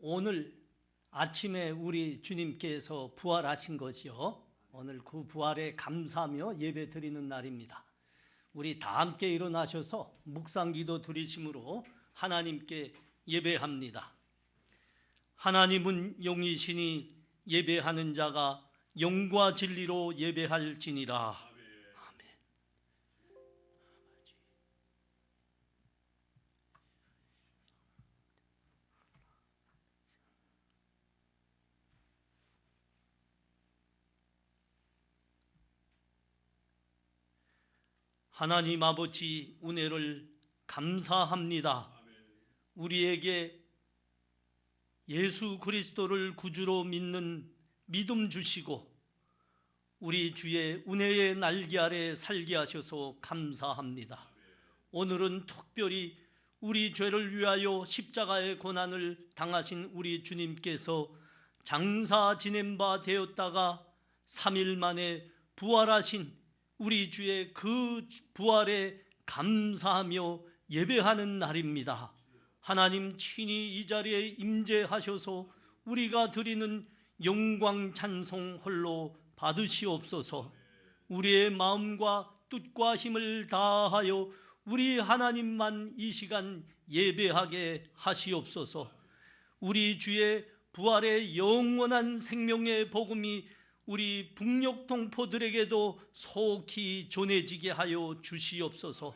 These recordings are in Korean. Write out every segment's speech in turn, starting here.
오늘 아침에 우리 주님께서 부활하신 것이요. 오늘 그 부활에 감사하며 예배 드리는 날입니다. 우리 다 함께 일어나셔서 묵상기도 드리심으로 하나님께 예배합니다. 하나님은 영이시니 예배하는 자가 영과 진리로 예배할지니라. 하나님 아버지 은혜를 감사합니다. 우리에게 예수 그리스도를 구주로 믿는 믿음 주시고 우리 주의 은혜의 날개 아래 살게 하셔서 감사합니다. 오늘은 특별히 우리 죄를 위하여 십자가의 고난을 당하신 우리 주님께서 장사 지낸 바 되었다가 3일 만에 부활하신 우리 주의 그 부활에 감사하며 예배하는 날입니다. 하나님 친히 이 자리에 임재하셔서 우리가 드리는 영광 찬송 홀로 받으시옵소서. 우리의 마음과 뜻과 힘을 다하여 우리 하나님만 이 시간 예배하게 하시옵소서. 우리 주의 부활의 영원한 생명의 복음이 우리 북녘 동포들에게도 속히 전해지게 하여 주시옵소서.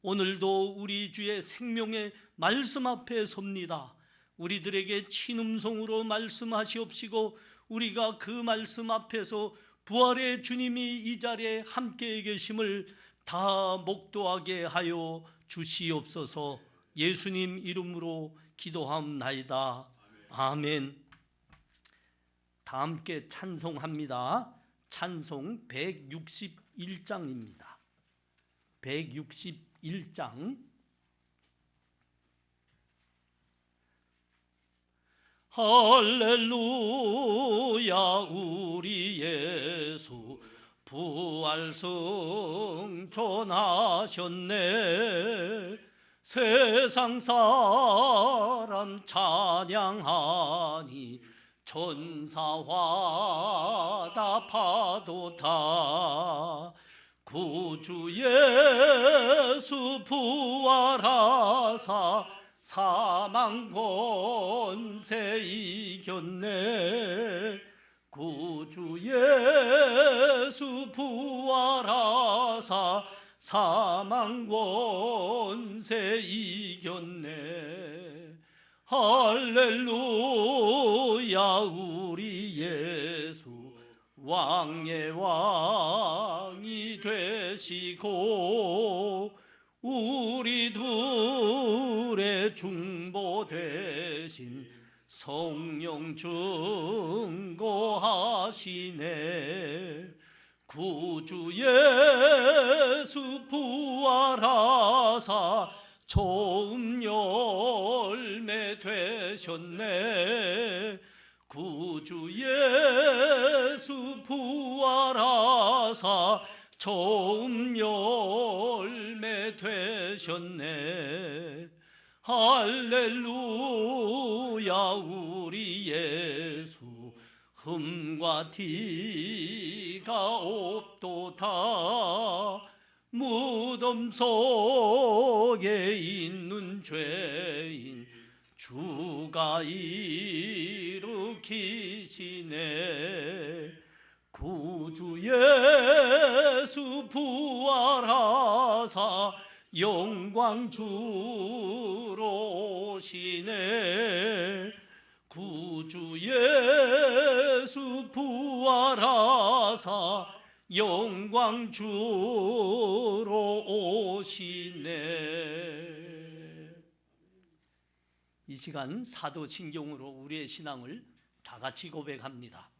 오늘도 우리 주의 생명의 말씀 앞에 섭니다. 우리들에게 친음성으로 말씀하시옵시고 우리가 그 말씀 앞에서 부활의 주님이 이 자리에 함께 계심을 다 목도하게 하여 주시옵소서. 예수님 이름으로 기도하옵나이다. 아멘. 다 함께 찬송합니다. 찬송 161장입니다. 161장. 할렐루야 우리 예수 부활 승천하셨네. 세상 사람 찬양하니 천사와 다 파도다. 구주 예수 부활하사 사망 권세 이겼네. 구주 예수 부활하사 사망 권세 이겼네. 할렐루야 우리 예수 왕의 왕이 되시고 우리 둘의 중보 되신 성령 증거하시네. 구주 예수 부활하사 좋은 열매 되셨네. 구주 예수 부활하사 좋은 열매 되셨네. 할렐루야 우리 예수 흠과 티가 없도다. 무덤 속에 있는 죄인 주가 일으키시네. 구주 예수 부활하사 영광 주로 오시네. 구주 예수 부활하사 영광 주로 오시네. 이 시간 사도신경으로 우리의 신앙을 다 같이 고백합니다.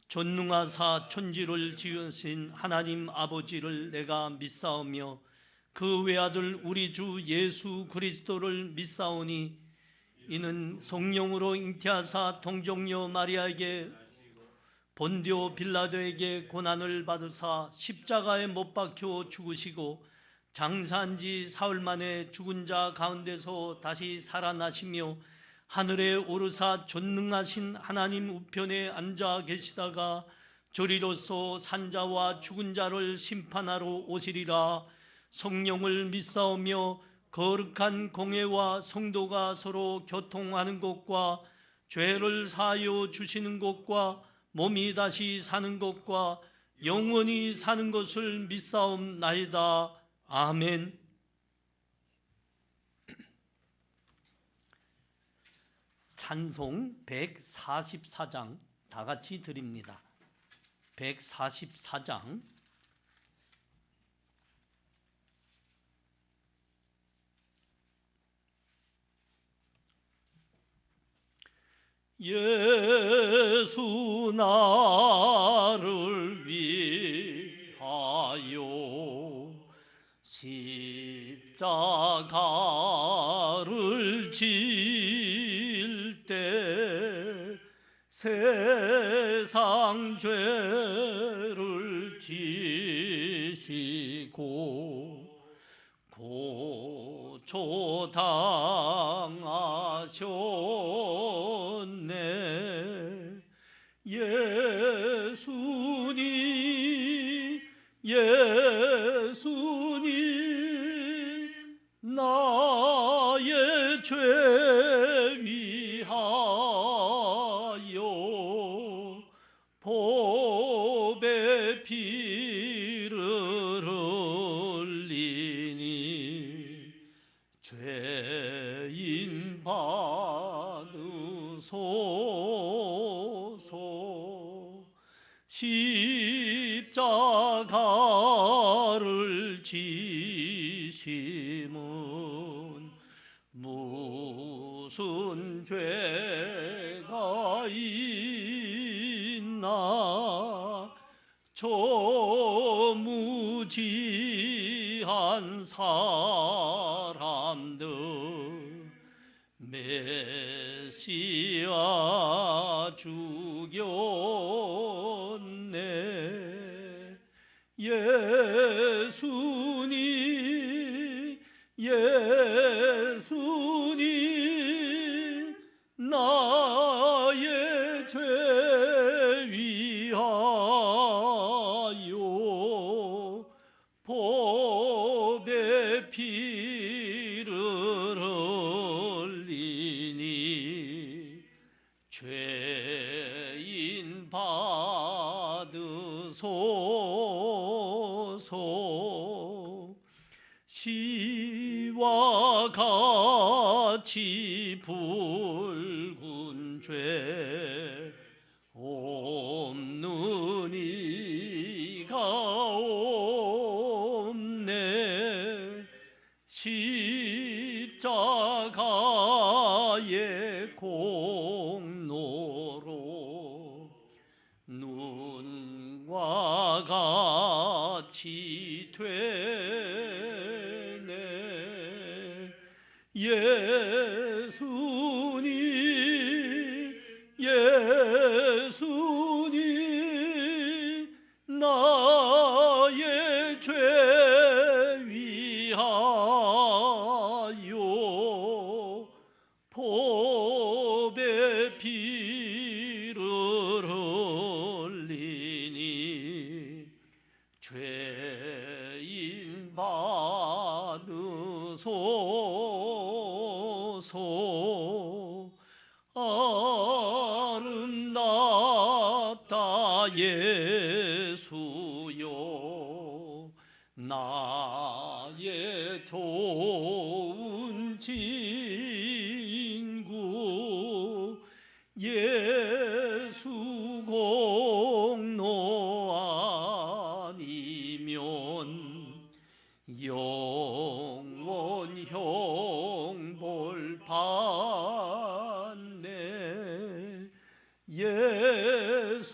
전능하사 천지를 지으신 하나님 아버지를 내가 믿사오며 그 외아들 우리 주 예수 그리스도를 믿사오니 이는 성령으로 잉태하사 동정녀 마리아에게 본디오 빌라도에게 고난을 받으사 십자가에 못 박혀 죽으시고 장사한 지 사흘 만에 죽은 자 가운데서 다시 살아나시며 하늘에 오르사 전능하신 하나님 우편에 앉아 계시다가 저리로서 산자와 죽은 자를 심판하러 오시리라. 성령을 믿사오며 거룩한 공회와 성도가 서로 교통하는 것과 죄를 사하여 주시는 것과 몸이 다시 사는 것과 영원히 사는 것을 믿사옵나이다. 아멘. 찬송 144장 다 같이 드립니다. 144장. 예수 나를 위하여 십자가를 질 때 세상 죄를 지시고 고초당하셨네. 예수님 나의 죄 위하여 법의 피를 흘리니 죄인 받으소서. 십자가를 지심은 무슨 죄가 있나. 저 무지한 사람들 메시아 죽였네. 예수님 나의 죄 위하여 법의 피를 흘리니 죄인 받으소서. 시와 같이 붉은 죄 없는 이가 없네. 십자가의 공로로 눈과 같이 되네. 예수님 나의 죄 위하여 법의 피를 흘리니 죄인 받으소서. 아름답다 예수여 나의 좋은 친구. 예수 공로 아니면 영원 형벌 받네. 예수님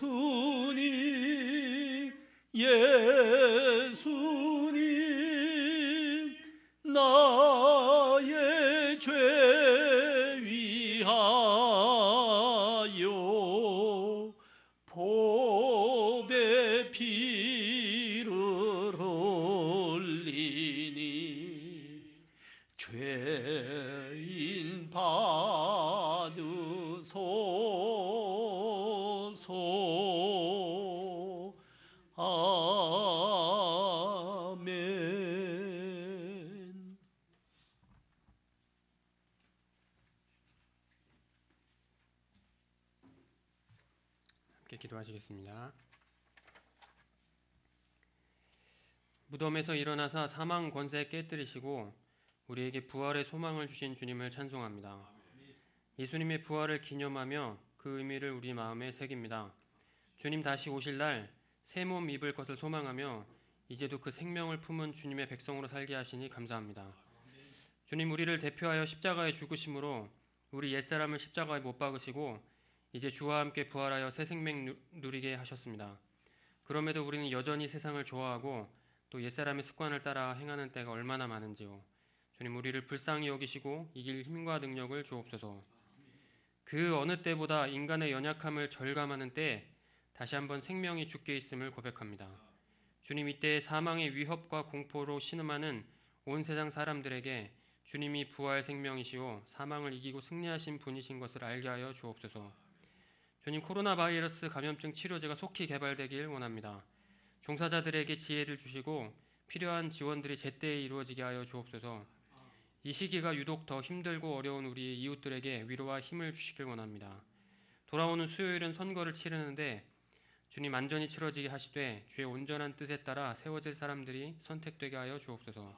함께 기도하시겠습니다. 무덤에서 일어나사 사망 권세 깨뜨리시고 우리에게 부활의 소망을 주신 주님을 찬송합니다. 예수님의 부활을 기념하며 그 의미를 우리 마음에 새깁니다. 주님 다시 오실 날 새 몸 입을 것을 소망하며 이제도 그 생명을 품은 주님의 백성으로 살게 하시니 감사합니다. 주님, 우리를 대표하여 십자가에 죽으심으로 우리 옛사람을 십자가에 못 박으시고 이제 주와 함께 부활하여 새 생명 누리게 하셨습니다. 그럼에도 우리는 여전히 세상을 좋아하고 또 옛사람의 습관을 따라 행하는 때가 얼마나 많은지요. 주님, 우리를 불쌍히 여기시고 이길 힘과 능력을 주옵소서. 그 어느 때보다 인간의 연약함을 절감하는 때에 다시 한번 생명이 주께 있음을 고백합니다. 주님, 이때 사망의 위협과 공포로 신음하는 온 세상 사람들에게 주님이 부활 생명이시오 사망을 이기고 승리하신 분이신 것을 알게 하여 주옵소서. 주님, 코로나 바이러스 감염증 치료제가 속히 개발되길 원합니다. 종사자들에게 지혜를 주시고 필요한 지원들이 제때에 이루어지게 하여 주옵소서. 이 시기가 유독 더 힘들고 어려운 우리 이웃들에게 위로와 힘을 주시길 원합니다. 돌아오는 수요일은 선거를 치르는데 주님, 안전히 치러지게 하시되 주의 온전한 뜻에 따라 세워질 사람들이 선택되게 하여 주옵소서.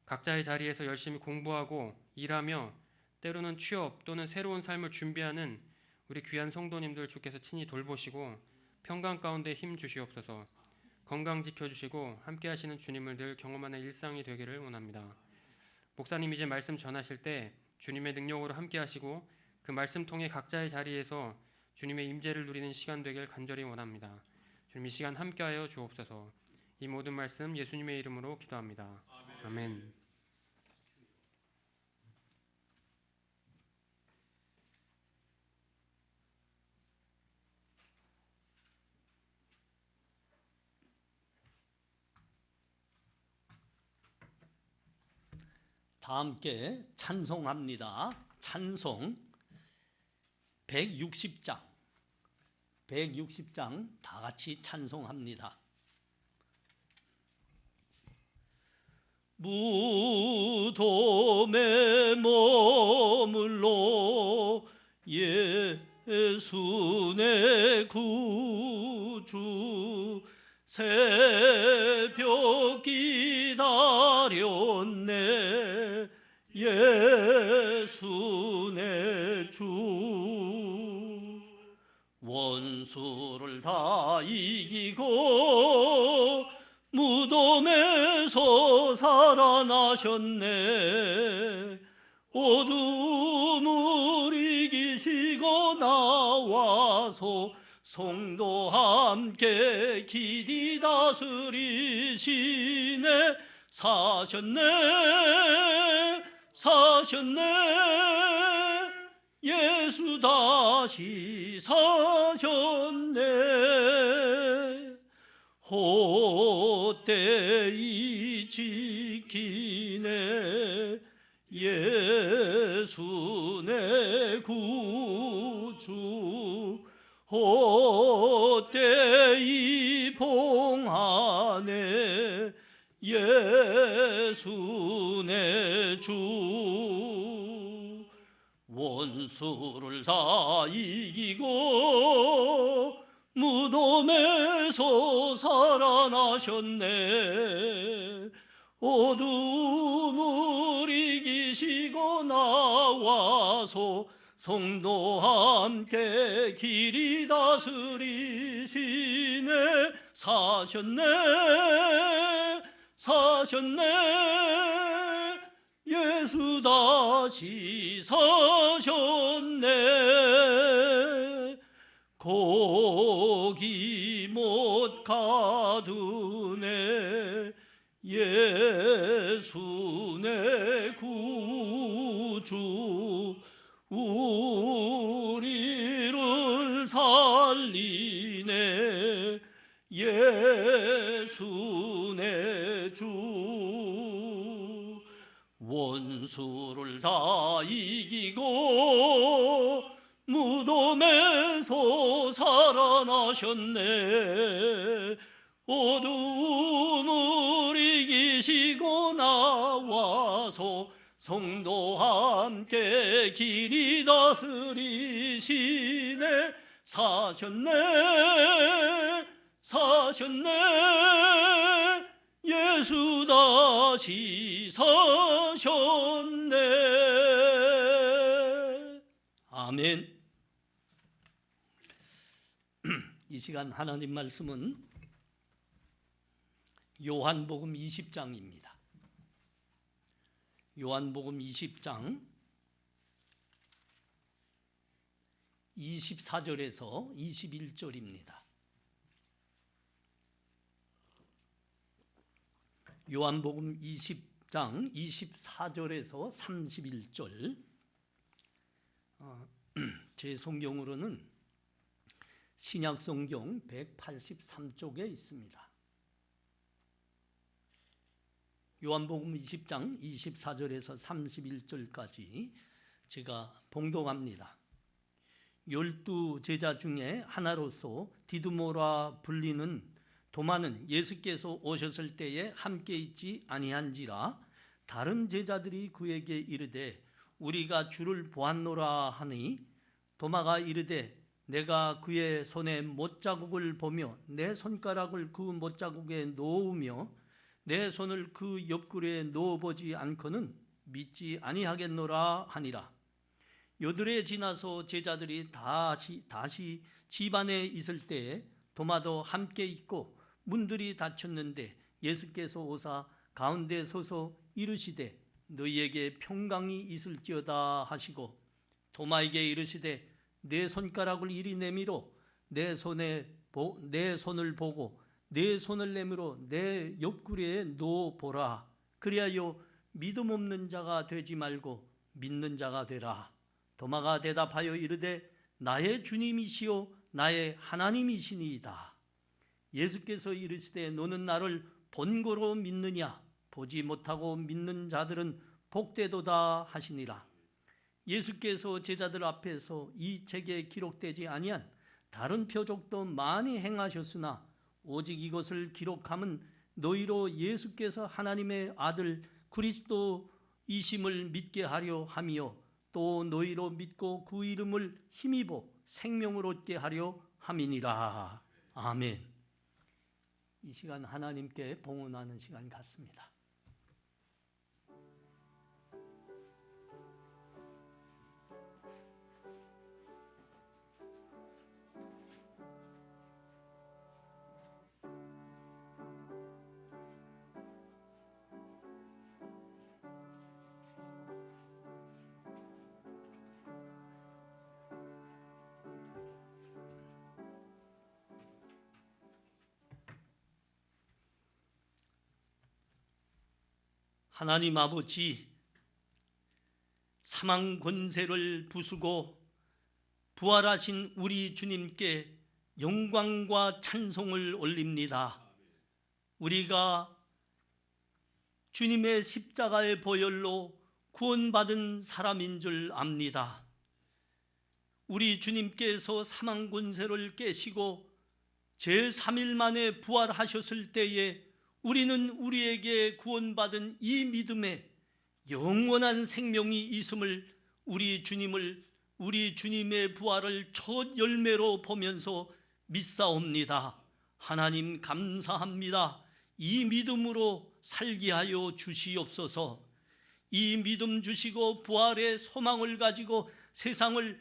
각자의 자리에서 열심히 공부하고 일하며 때로는 취업 또는 새로운 삶을 준비하는 우리 귀한 성도님들 주께서 친히 돌보시고 평강 가운데 힘 주시옵소서. 건강 지켜주시고 함께 하시는 주님을 늘 경험하는 일상이 되기를 원합니다. 목사님 이제 말씀 전하실 때 주님의 능력으로 함께 하시고 그 말씀 통해 각자의 자리에서 주님의 임재를 누리는 시간 되길 간절히 원합니다. 주님, 이 시간 함께하여 주옵소서. 이 모든 말씀 예수님의 이름으로 기도합니다. 아멘. 다 함께 찬송합니다. 찬송 160장 다 같이 찬송합니다. 무덤에 머물러 예수 내 구주 새벽 기다렸네 예수 내 주 원수를 다 이기고 무덤에서 살아나셨네 어둠을 이기시고 나와서 성도 함께 길이 다스리시네 사셨네 예수 다시 사셨네 헛되이 지키네 예수 내 구주 헛되이 봉하네 예수 내 주 원수를 다 이기고 무덤에서 살아나셨네 어둠을 이기시고 나와서 성도 함께 길이 다스리시네 사셨네 예수 다시 사셨네 고기 못 가두네 예수 내 구주 우리를 살리네 예수 내 주 원수를 다 이기고 무덤에서 살아나셨네 어둠을 이기시고 나와서 성도 함께 길이 다스리시네 사셨네 사셨네 예수 다시 사셨네. 아멘. 이 시간 하나님 말씀은 요한복음 20장입니다. 요한복음 20장 24절에서 21절입니다. 요한복음 20장 24절에서 31절. 제 성경으로는 신약성경 183쪽에 있습니다. 요한복음 20장 24절에서 31절까지 제가 봉독합니다. 12 제자 중에 하나로서 디두모라 불리는 도마는 예수께서 오셨을 때에 함께 있지 아니한지라 다른 제자들이 그에게 이르되 우리가 주를 보았노라 하니 도마가 이르되 내가 그의 손에 못자국을 보며 내 손가락을 그 못자국에 놓으며 내 손을 그 옆구리에 넣어보지 않고는 믿지 아니하겠노라 하니라. 요들에 지나서 제자들이 다시 집 안에 있을 때에 도마도 함께 있고 문들이 닫혔는데 예수께서 오사 가운데 서서 이르시되 너희에게 평강이 있을지어다 하시고 도마에게 이르시되 내 손가락을 이리 내밀어 내 손을 보고 내 손을 내밀어 내 옆구리에 놓아 보라. 그리하여 믿음 없는 자가 되지 말고 믿는 자가 되라. 도마가 대답하여 이르되 나의 주님이시요 나의 하나님이시니이다. 예수께서 이르시되 너는 나를 본고로 믿느냐? 보지 못하고 믿는 자들은 복되도다 하시니라. 예수께서 제자들 앞에서 이 책에 기록되지 아니한 다른 표적도 많이 행하셨으나 오직 이것을 기록함은 너희로 예수께서 하나님의 아들 그리스도이심을 믿게 하려 함이요 또 너희로 믿고 그 이름을 힘입어 생명을 얻게 하려 함이니라. 아멘. 이 시간 하나님께 봉헌하는 시간 같습니다. 하나님 아버지, 사망 권세를 부수고 부활하신 우리 주님께 영광과 찬송을 올립니다. 우리가 주님의 십자가의 보혈로 구원받은 사람인 줄 압니다. 우리 주님께서 사망 권세를 깨시고 제3일 만에 부활하셨을 때에 우리는 우리에게 구원받은 이 믿음에 영원한 생명이 있음을 우리 주님의 부활을 첫 열매로 보면서 믿사옵니다. 하나님 감사합니다. 이 믿음으로 살게 하여 주시옵소서. 이 믿음 주시고 부활의 소망을 가지고 세상을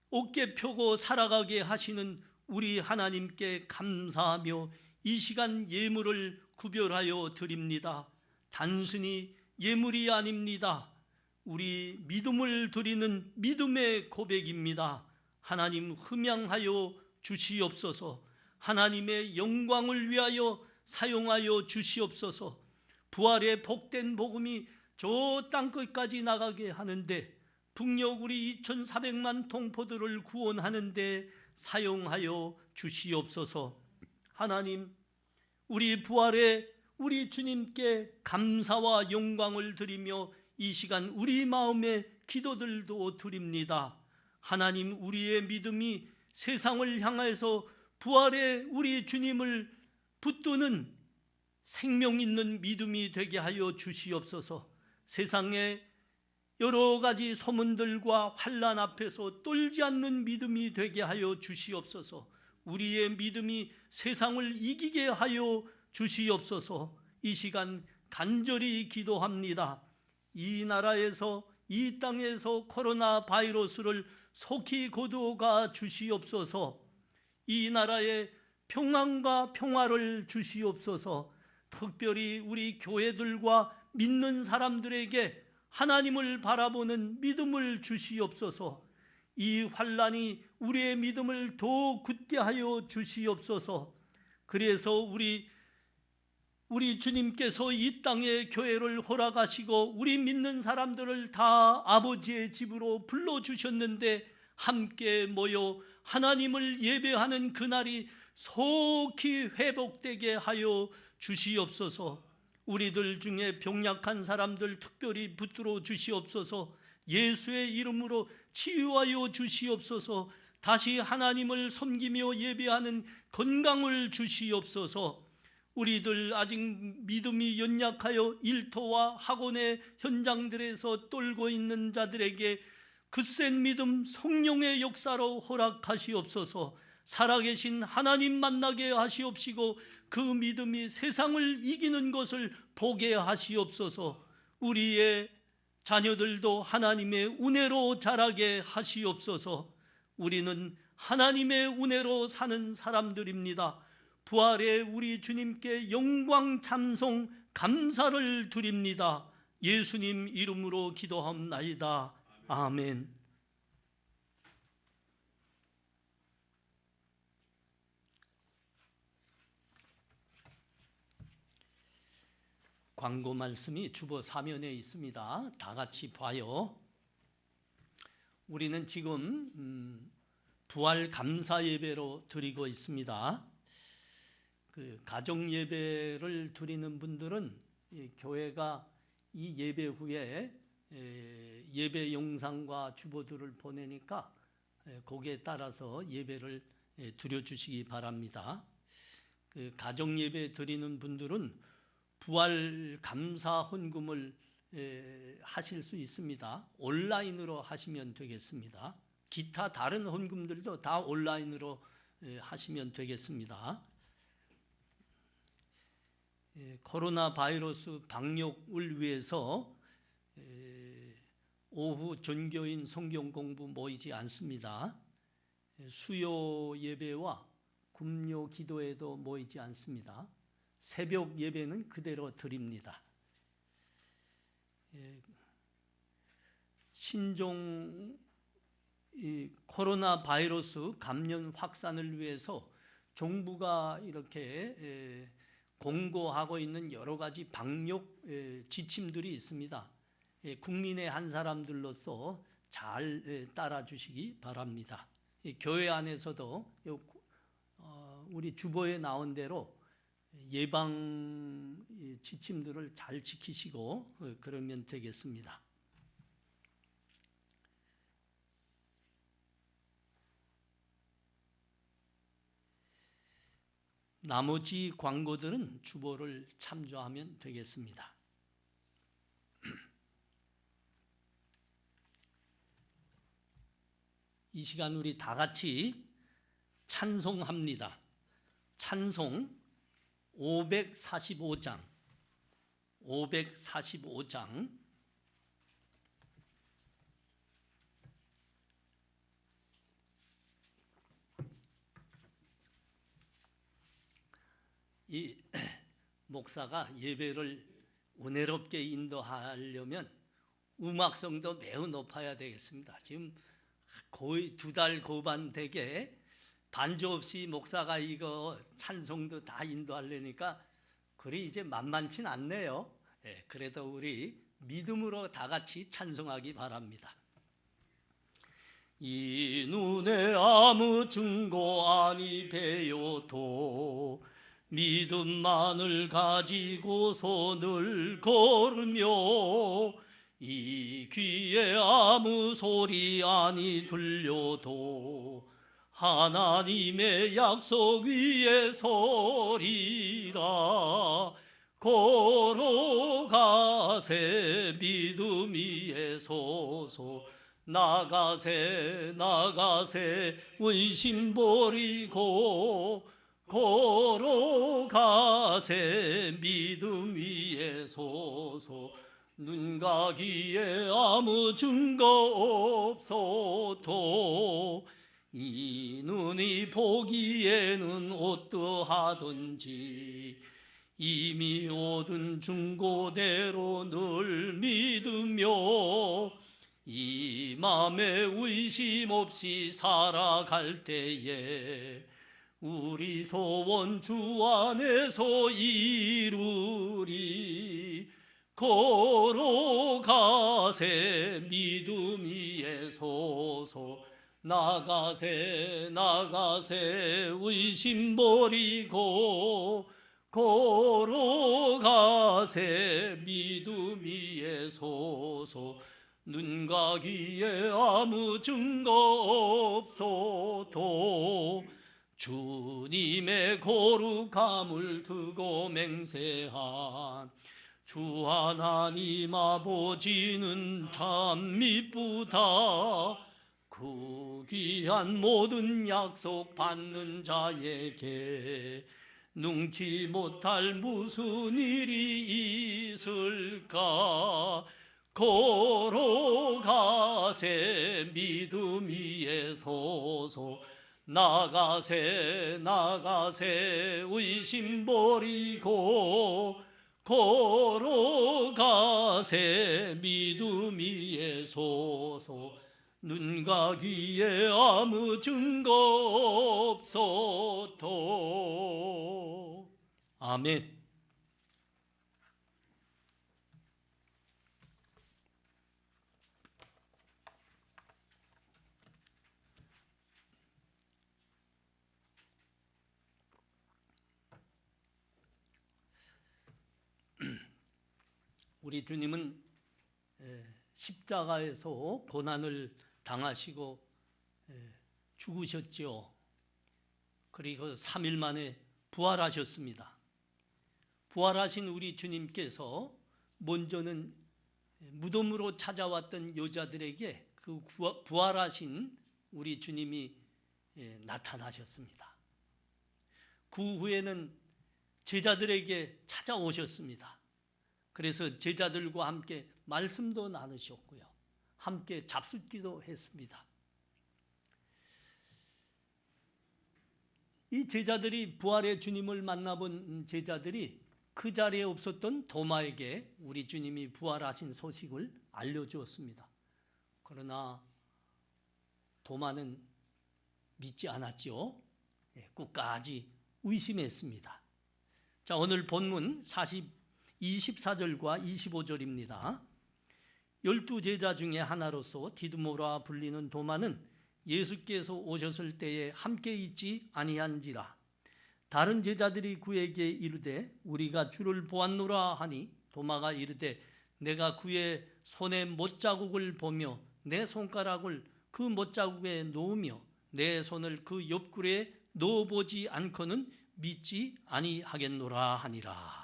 어깨 펴고 살아가게 하시는 우리 하나님께 감사하며 이 시간 예물을 구별하여 드립니다. 단순히 예물이 아닙니다. 우리 믿음을 드리는 믿음의 고백입니다. 하나님 흠양하여 주시옵소서. 하나님의 영광을 위하여 사용하여 주시옵소서. 부활의 복된 복음이 저 땅끝까지 나가게 하는데 북녘 우리 2,400만 동포들을 구원하는데 사용하여 주시옵소서. 하나님, 우리 부활에 우리 주님께 감사와 영광을 드리며 이 시간 우리 마음의 기도들도 드립니다. 하나님, 우리의 믿음이 세상을 향해서 부활에 우리 주님을 붙드는 생명 있는 믿음이 되게 하여 주시옵소서. 세상에 여러 가지 소문들과 환난 앞에서 떨지 않는 믿음이 되게 하여 주시옵소서. 우리의 믿음이 세상을 이기게 하여 주시옵소서. 이 시간 간절히 기도합니다. 이 나라에서, 이 땅에서 코로나 바이러스를 속히 거두어가 주시옵소서. 이 나라에 평안과 평화를 주시옵소서. 특별히 우리 교회들과 믿는 사람들에게 하나님을 바라보는 믿음을 주시옵소서. 이 환난이 우리의 믿음을 더 굳게 하여 주시옵소서. 그래서 우리 주님께서 이 땅에 교회를 허락하시고 우리 믿는 사람들을 다 아버지의 집으로 불러주셨는데, 함께 모여 하나님을 예배하는 그날이 속히 회복되게 하여 주시옵소서. 우리들 중에 병약한 사람들 특별히 붙들어 주시옵소서. 예수의 이름으로 치유하여 주시옵소서. 다시 하나님을 섬기며 예배하는 건강을 주시옵소서. 우리들 아직 믿음이 연약하여 일터와 학원의 현장들에서 떨고 있는 자들에게 굳센 믿음, 성령의 역사로 허락하시옵소서. 살아계신 하나님 만나게 하시옵시고 그 믿음이 세상을 이기는 것을 보게 하시옵소서. 우리의 자녀들도 하나님의 은혜로 자라게 하시옵소서. 우리는 하나님의 은혜로 사는 사람들입니다. 부활의 우리 주님께 영광, 찬송, 감사를 드립니다. 예수님 이름으로 기도합나이다. 아멘. 광고 말씀이 주보 사면에 있습니다. 다 같이 봐요. 우리는 지금 부활 감사 예배로 드리고 있습니다. 그 가정 예배를 드리는 분들은 교회가 이 예배 후에 예배 영상과 주보들을 보내니까 거기에 따라서 예배를 드려주시기 바랍니다. 그 가정 예배 드리는 분들은 부활 감사 헌금을 하실 수 있습니다. 온라인으로 하시면 되겠습니다. 기타 다른 헌금들도 다 온라인으로 하시면 되겠습니다. 코로나 바이러스 방역을 위해서 오후 전교인 성경 공부 모이지 않습니다. 수요 예배와 금요 기도에도 모이지 않습니다. 새벽 예배는 그대로 드립니다. 신종 코로나 바이러스 감염 확산을 위해서 정부가 이렇게 공고하고 있는 여러 가지 방역 지침들이 있습니다. 국민의 한 사람들로서 잘 따라주시기 바랍니다. 교회 안에서도 우리 주보에 나온 대로 예방 지침들을 잘 지키시고 그러면 되겠습니다. 나머지 광고들은 주보를 참조하면 되겠습니다. 이 시간 우리 다 같이 찬송합니다. 찬송 545장 545장. 목사가 예배를 은혜롭게 인도하려면 음악성도 매우 높아야 되겠습니다. 지금 거의 2달 고반 되게 반주 없이 목사가 이거 찬송도 다 인도하려니까 그리 이제 만만치 않네요. 그래도 우리 믿음으로 다 같이 찬송하기 바랍니다. 이 눈에 아무 증거 아니 배워도 믿음만을 가지고 손을 걸으며 이 귀에 아무 소리 아니 들려도 하나님의 약속 위에 서리라. 걸어가세 믿음 위에 서서 나가세 나가세 의심 버리고 걸어가세 믿음 위에 서서 눈 가기에 아무 증거 없어도 이 눈이 보기에는 어떠하든지 이미 얻은 증거대로 늘 믿으며 이 맘에 의심 없이 살아갈 때에 우리 소원 주 안에서 이루리. 걸어가세 믿음 위에 서서 나가세 나가세 의심 버리고 걸어가세 믿음 위에 서서 눈 가기에 아무 증거 없어도 주님의 거룩함을 두고 맹세한 주 하나님 아버지는 참 미쁘다. 그 귀한 모든 약속 받는 자에게 능치 못할 무슨 일이 있을까. 걸어가세 믿음 위에 서서 나가세 나가세 의심 버리고 걸어가세 믿음 위에 서서 눈 가기에 아무 증거 없어도. 아멘. 우리 주님은 십자가에서 고난을 당하시고 죽으셨죠. 그리고 3일 만에 부활하셨습니다. 부활하신 우리 주님께서 먼저는 무덤으로 찾아왔던 여자들에게 그 부활하신 우리 주님이 나타나셨습니다. 그 후에는 제자들에게 찾아오셨습니다. 그래서 제자들과 함께 말씀도 나누셨고요. 함께 잡숫기도 했습니다. 이 제자들이 부활의 주님을 만나본 제자들이 그 자리에 없었던 도마에게 우리 주님이 부활하신 소식을 알려주었습니다. 그러나 도마는 믿지 않았죠. 끝까지 의심했습니다. 자, 오늘 본문 24절과 25절입니다. 12제자 중에 하나로서 디두모라 불리는 도마는 예수께서 오셨을 때에 함께 있지 아니한지라. 다른 제자들이 그에게 이르되 우리가 주를 보았노라 하니 도마가 이르되 내가 그의 손에 못자국을 보며 내 손가락을 그 못자국에 놓으며 내 손을 그 옆구리에 넣어보지 않고는 믿지 아니하겠노라 하니라.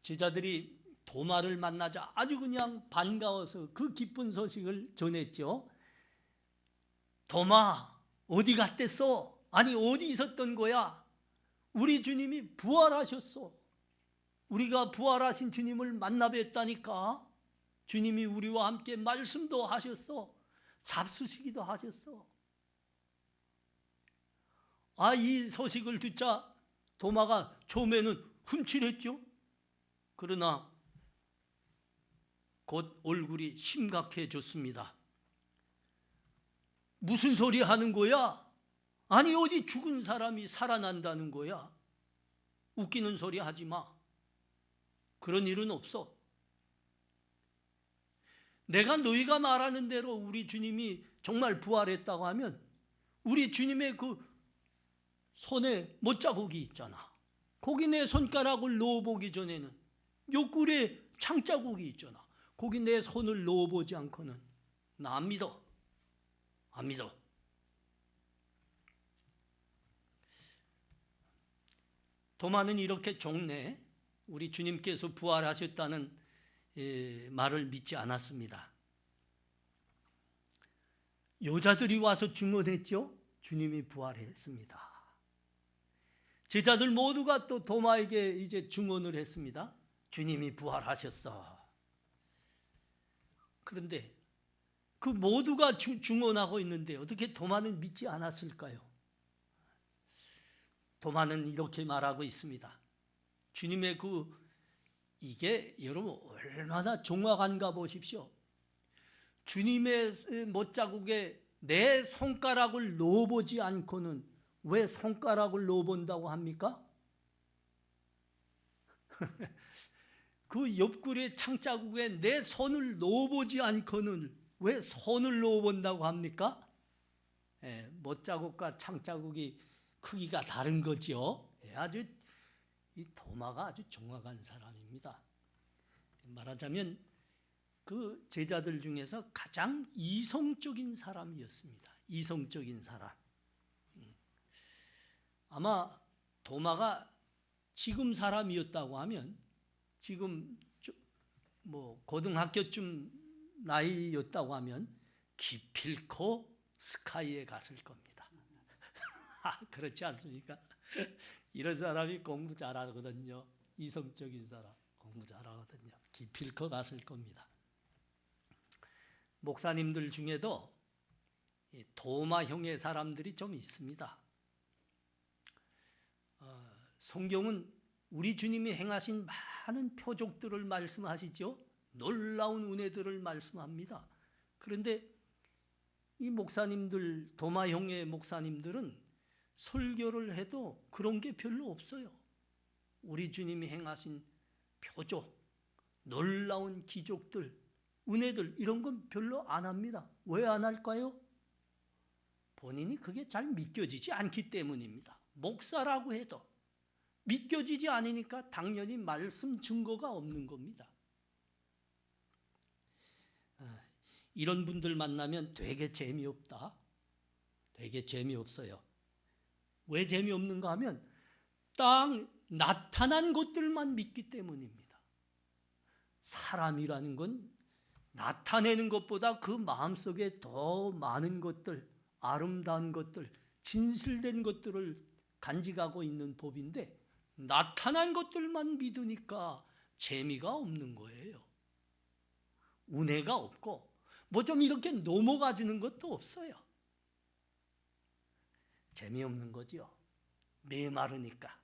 제자들이 도마를 만나자 아주 그냥 반가워서 그 기쁜 소식을 전했죠. 도마 어디 갔댔어? 아니 어디 있었던 거야? 우리 주님이 부활하셨어. 우리가 부활하신 주님을 만나 뵀다니까. 주님이 우리와 함께 말씀도 하셨어. 잡수시기도 하셨어. 이 소식을 듣자 도마가 처음에는 훔칠했죠. 그러나 곧 얼굴이 심각해졌습니다. 무슨 소리 하는 거야? 아니 어디 죽은 사람이 살아난다는 거야? 웃기는 소리 하지 마. 그런 일은 없어. 내가 너희가 말하는 대로 우리 주님이 정말 부활했다고 하면 우리 주님의 그 손에 못자국이 있잖아. 거기 내 손가락을 넣어보기 전에는 옆구리에 창자국이 있잖아. 거기 내 손을 넣어보지 않고는 나 안 믿어. 안 믿어. 도마는 이렇게 종래 우리 주님께서 부활하셨다는 말을 믿지 않았습니다. 여자들이 와서 증언했죠. 주님이 부활했습니다. 제자들 모두가 또 도마에게 이제 증언을 했습니다. 주님이 부활하셨어. 그런데 그 모두가 증언하고 있는데 어떻게 도마는 믿지 않았을까요? 도마는 이렇게 말하고 있습니다. 주님의 이게 여러분 얼마나 정확한가 보십시오. 주님의 못자국에 내 손가락을 넣어보지 않고는 왜 손가락을 넣어본다고 합니까? 그 옆구리의 창자국에 내 손을 넣어보지 않고는 왜 손을 넣어본다고 합니까? 못자국과 창자국이 크기가 다른 거죠. 아주 이 도마가 아주 정확한 사람입니다. 말하자면 그 제자들 중에서 가장 이성적인 사람이었습니다. 이성적인 사람. 아마 도마가 지금 사람이었다고 하면 지금 뭐 고등학교쯤 나이였다고 하면 기필코 스카이에 갔을 겁니다. 그렇지 않습니까? 이런 사람이 공부 잘하거든요. 이성적인 사람 공부 잘하거든요. 기필코 갔을 겁니다. 목사님들 중에도 도마형의 사람들이 좀 있습니다. 성경은 우리 주님이 행하신 많은 표적들을 말씀하시죠. 놀라운 은혜들을 말씀합니다. 그런데 이 목사님들, 도마형의 목사님들은 설교를 해도 그런 게 별로 없어요. 우리 주님이 행하신 표적, 놀라운 기적들, 은혜들 이런 건 별로 안 합니다. 왜 안 할까요? 본인이 그게 잘 믿겨지지 않기 때문입니다. 목사라고 해도 믿겨지지 않으니까 당연히 말씀 증거가 없는 겁니다. 이런 분들 만나면 되게 재미없다. 되게 재미없어요. 왜 재미없는가 하면 딱 나타난 것들만 믿기 때문입니다. 사람이라는 건 나타내는 것보다 그 마음속에 더 많은 것들, 아름다운 것들, 진실된 것들을 간직하고 있는 법인데 나타난 것들만 믿으니까 재미가 없는 거예요. 은혜가 없고 뭐 좀 이렇게 넘어가 주는 것도 없어요. 재미없는 거죠. 메마르니까.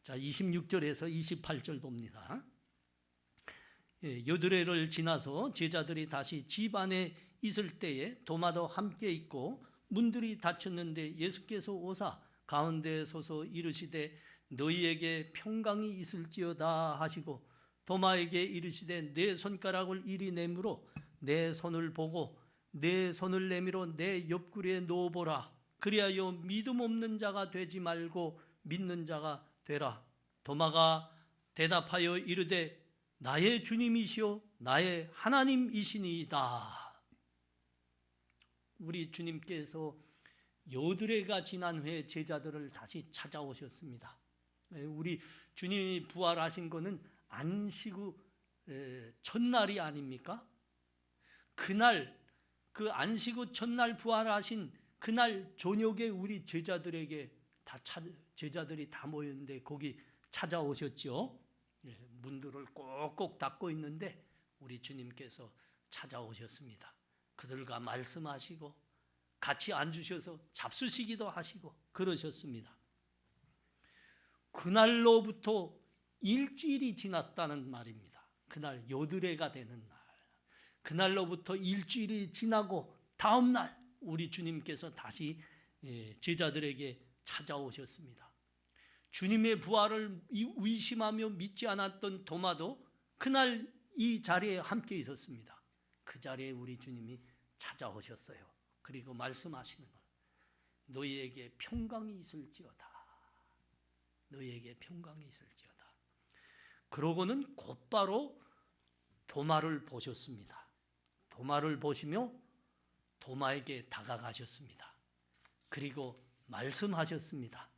자, 26절에서 28절 봅니다. 여드레를 지나서 제자들이 다시 집 안에 있을 때에 도마도 함께 있고 문들이 닫혔는데 예수께서 오사 가운데에 서서 이르시되 너희에게 평강이 있을지어다 하시고 도마에게 이르시되 내 손가락을 이리 내밀어 내 손을 보고 내 손을 내밀어 내 옆구리에 넣어보라. 그리하여 믿음 없는 자가 되지 말고 믿는 자가 되라. 도마가 대답하여 이르되 나의 주님이시오 나의 하나님이시니이다. 우리 주님께서 여드레가 지난 후에 제자들을 다시 찾아오셨습니다. 우리 주님이 부활하신 것은 안식 후 첫날이 아닙니까? 그날 그 안식 후 첫날 부활하신 그날 저녁에 우리 제자들이 다 모였는데 거기 찾아오셨죠. 문들을 꼭꼭 닫고 있는데 우리 주님께서 찾아오셨습니다. 그들과 말씀하시고 같이 앉으셔서 잡수시기도 하시고 그러셨습니다. 그날로부터 일주일이 지났다는 말입니다. 그날 여드레가 되는 날. 그날로부터 일주일이 지나고 다음 날 우리 주님께서 다시 제자들에게 찾아오셨습니다. 주님의 부활을 의심하며 믿지 않았던 도마도 그날 이 자리에 함께 있었습니다. 그 자리에 우리 주님이 찾아오셨어요. 그리고 말씀하시는 것. 너희에게 평강이 있을지어다. 너희에게 평강이 있을지어다. 그러고는 곧바로 도마를 보셨습니다. 도마를 보시며 도마에게 다가가셨습니다. 그리고 말씀하셨습니다.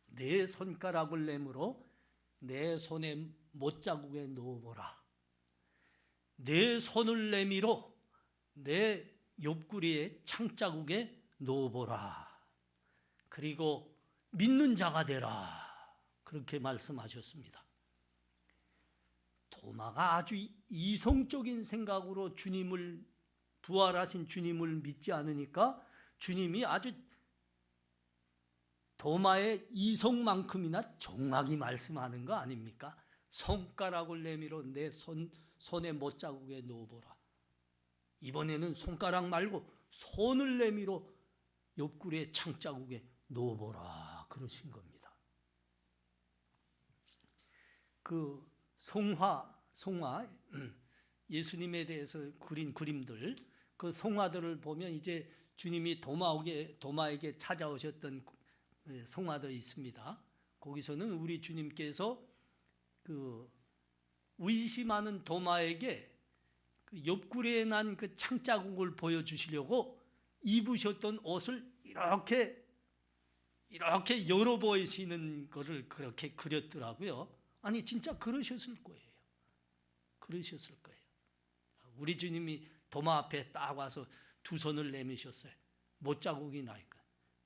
내 손가락을 내밀어 내 손의 못자국에 넣어보라. 내 손을 내밀어 내 옆구리에 창자국에 넣어보라. 그리고 믿는 자가 되라. 그렇게 말씀하셨습니다. 도마가 아주 이성적인 생각으로 주님을, 부활하신 주님을 믿지 않으니까 주님이 아주 도마의 이성만큼이나 정확히 말씀하는 거 아닙니까? 손가락을 내밀어 내 손의 못자국에 넣어보라. 이번에는 손가락 말고 손을 내밀어 옆구리의 창자국에 넣어보라 그러신 겁니다. 그 송화 예수님에 대해서 그린 그림들, 그 송화들을 보면 이제 주님이 도마에게 찾아오셨던 송화도 있습니다. 거기서는 우리 주님께서 그 의심하는 도마에게 그 옆구리에 난 그 창자국을 보여주시려고 입으셨던 옷을 이렇게 열어 보이시는 것을 그렇게 그렸더라고요. 아니 진짜 그러셨을 거예요. 우리 주님이 도마 앞에 딱 와서 두 손을 내미셨어요. 못자국이 나니까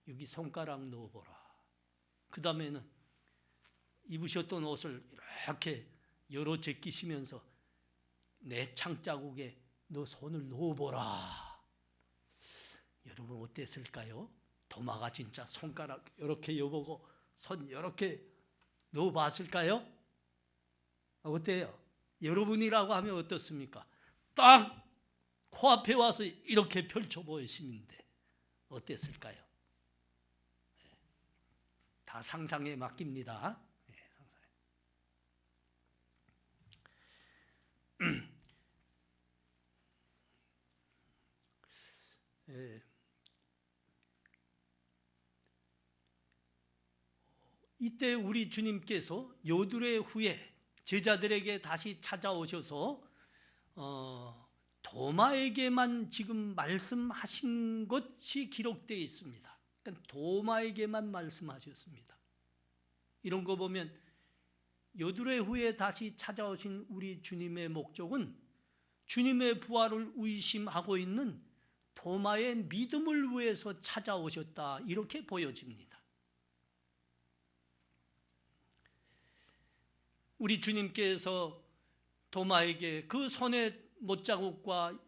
여기 손가락 넣어보라. 그 다음에는 입으셨던 옷을 이렇게 열어 제끼시면서 내 창자국에 너 손을 넣어보라. 여러분 어땠을까요? 도마가 진짜 손가락 이렇게 여보고 손 이렇게 넣어봤을까요? 어때요? 여러분이라고 하면 어떻습니까? 딱 코앞에 와서 이렇게 펼쳐 보이시는데 어땠을까요? 다 상상에 맡깁니다. 이때 우리 주님께서 여드레 후에 제자들에게 다시 찾아오셔서 도마에게만 지금 말씀하신 것이 기록되어 있습니다. 그러니까 도마에게만 말씀하셨습니다. 이런 거 보면 여드레 후에 다시 찾아오신 우리 주님의 목적은 주님의 부활을 의심하고 있는 도마의 믿음을 위해서 찾아오셨다, 이렇게 보여집니다. 우리 주님께서 도마에게 그 손의 못자국과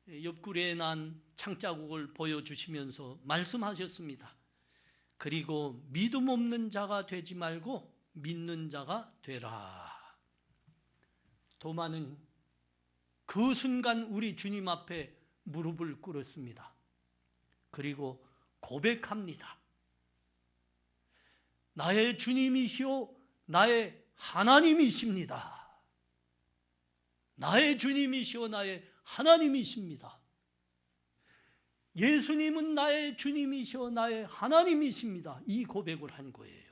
옆구리에 난 창자국을 보여주시면서 말씀하셨습니다. 그리고 믿음 없는 자가 되지 말고 믿는 자가 되라. 도마는 그 순간 우리 주님 앞에 무릎을 꿇었습니다. 그리고 고백합니다. 나의 주님이시오 나의 하나님이십니다. 나의 주님이시오 나의 하나님이십니다. 예수님은 나의 주님이시오 나의 하나님이십니다. 이 고백을 한 거예요.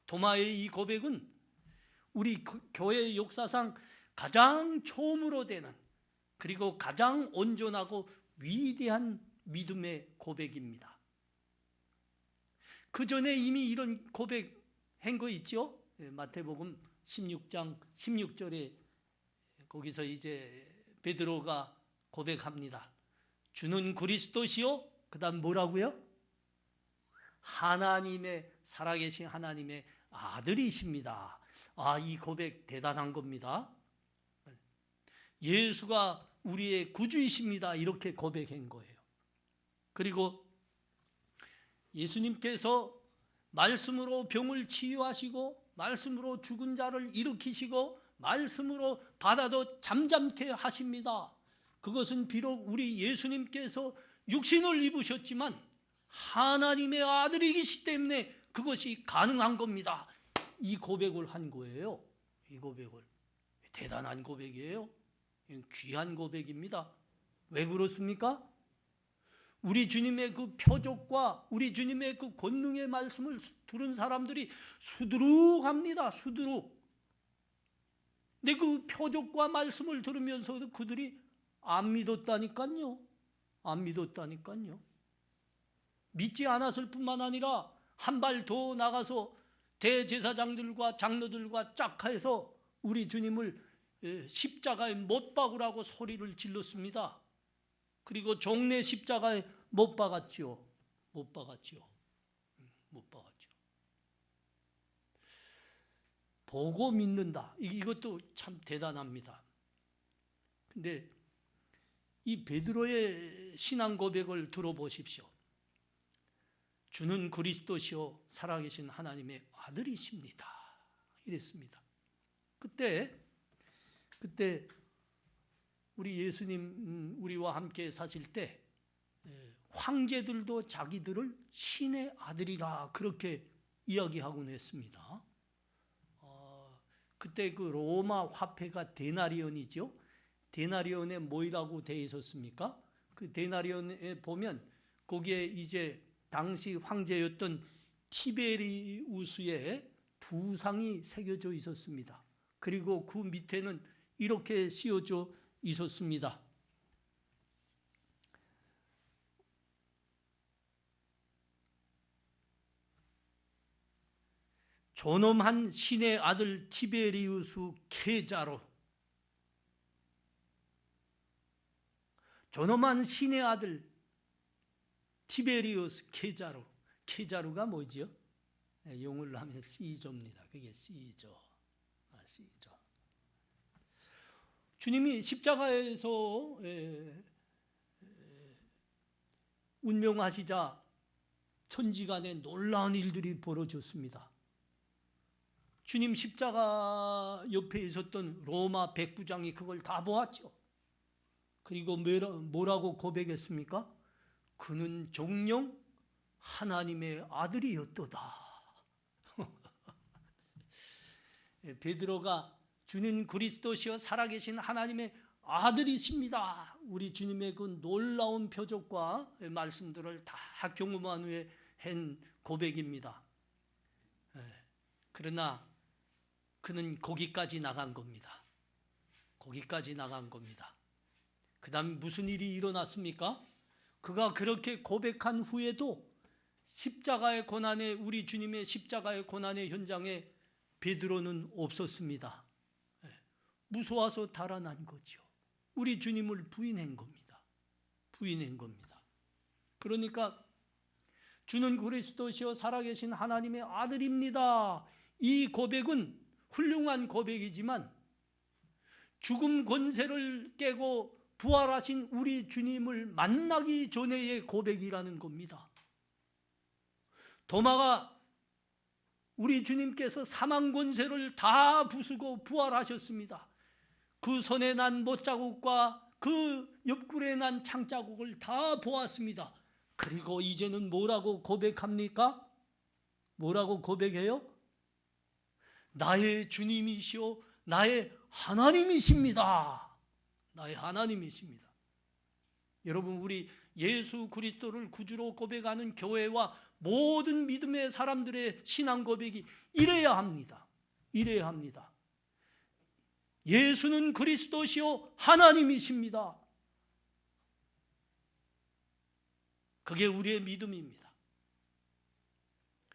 도마의 이 고백은 우리 교회 역사상 가장 처음으로 되는, 그리고 가장 온전하고 위대한 믿음의 고백입니다. 그 전에 이미 이런 고백한 거 있죠? 마태복음 16장 16절에 거기서 이제 베드로가 고백합니다. 주는 그리스도시요, 그 다음 뭐라고요? 하나님의, 살아계신 하나님의 아들이십니다. 이 고백 대단한 겁니다. 예수가 우리의 구주이십니다. 이렇게 고백한 거예요. 그리고 예수님께서 말씀으로 병을 치유하시고 말씀으로 죽은 자를 일으키시고 말씀으로 바다도 잠잠케 하십니다. 그것은 비록 우리 예수님께서 육신을 입으셨지만 하나님의 아들이시기 때문에 그것이 가능한 겁니다. 이 고백을 한 거예요. 이 고백을. 대단한 고백이에요. 귀한 고백입니다. 왜 그렇습니까? 우리 주님의 그 표적과 우리 주님의 그 권능의 말씀을 들은 사람들이 수두룩합니다. 수두룩. 근데 그 표적과 말씀을 들으면서도 그들이 안 믿었다니까요. 안 믿었다니까요. 믿지 않았을 뿐만 아니라 한 발 더 나가서 대제사장들과 장로들과 짝하여서 우리 주님을 십자가에 못 박으라고 소리를 질렀습니다. 그리고 종래 십자가에 못 박았지요. 못 박았지요. 못 박았죠. 보고 믿는다. 이것도 참 대단합니다. 근데 이 베드로의 신앙 고백을 들어보십시오. 주는 그리스도시요 살아계신 하나님의 아들이십니다. 이랬습니다. 그때 우리 예수님 우리와 함께 사실 때 황제들도 자기들을 신의 아들이라 그렇게 이야기하곤 했습니다. 그때 그 로마 화폐가 데나리온이죠. 데나리온에 뭐라고 되어 있었습니까? 그 데나리온에 보면 거기에 이제 당시 황제였던 티베리우스의 두 상이 새겨져 있었습니다. 그리고 그 밑에는 이렇게 씌워져 있었습니다. 존엄한 신의 아들 티베리우스 케자로. 존엄한 신의 아들 티베리우스 케자로. 케자로가 뭐지요? 영어로 하면 시저입니다. 그게 시저. 시저. 주님이 십자가에서 운명하시자 천지간에 놀라운 일들이 벌어졌습니다. 주님 십자가 옆에 있었던 로마 백부장이 그걸 다 보았죠. 그리고 뭐라고 고백했습니까? 그는 정녕 하나님의 아들이었도다. 베드로가 주는 그리스도시여 살아계신 하나님의 아들이십니다. 우리 주님의 그 놀라운 표적과 말씀들을 다 경험한 후에 한 고백입니다. 그러나 그는 거기까지 나간 겁니다. 거기까지 나간 겁니다. 그 다음 무슨 일이 일어났습니까? 그가 그렇게 고백한 후에도 십자가의 고난에 우리 주님의 십자가의 고난의 현장에 베드로는 없었습니다. 무서워서 달아난 거죠. 우리 주님을 부인한 겁니다. 부인한 겁니다. 그러니까 주는 그리스도시요 살아계신 하나님의 아들입니다. 이 고백은 훌륭한 고백이지만 죽음 권세를 깨고 부활하신 우리 주님을 만나기 전에의 고백이라는 겁니다. 도마가 우리 주님께서 사망 권세를 다 부수고 부활하셨습니다. 그 손에 난 못자국과 그 옆구리에 난 창자국을 다 보았습니다. 그리고 이제는 뭐라고 고백합니까? 뭐라고 고백해요? 나의 주님이시오 나의 하나님이십니다. 나의 하나님이십니다. 여러분, 우리 예수 그리스도를 구주로 고백하는 교회와 모든 믿음의 사람들의 신앙 고백이 이래야 합니다. 이래야 합니다. 예수는 그리스도시요 하나님이십니다. 그게 우리의 믿음입니다.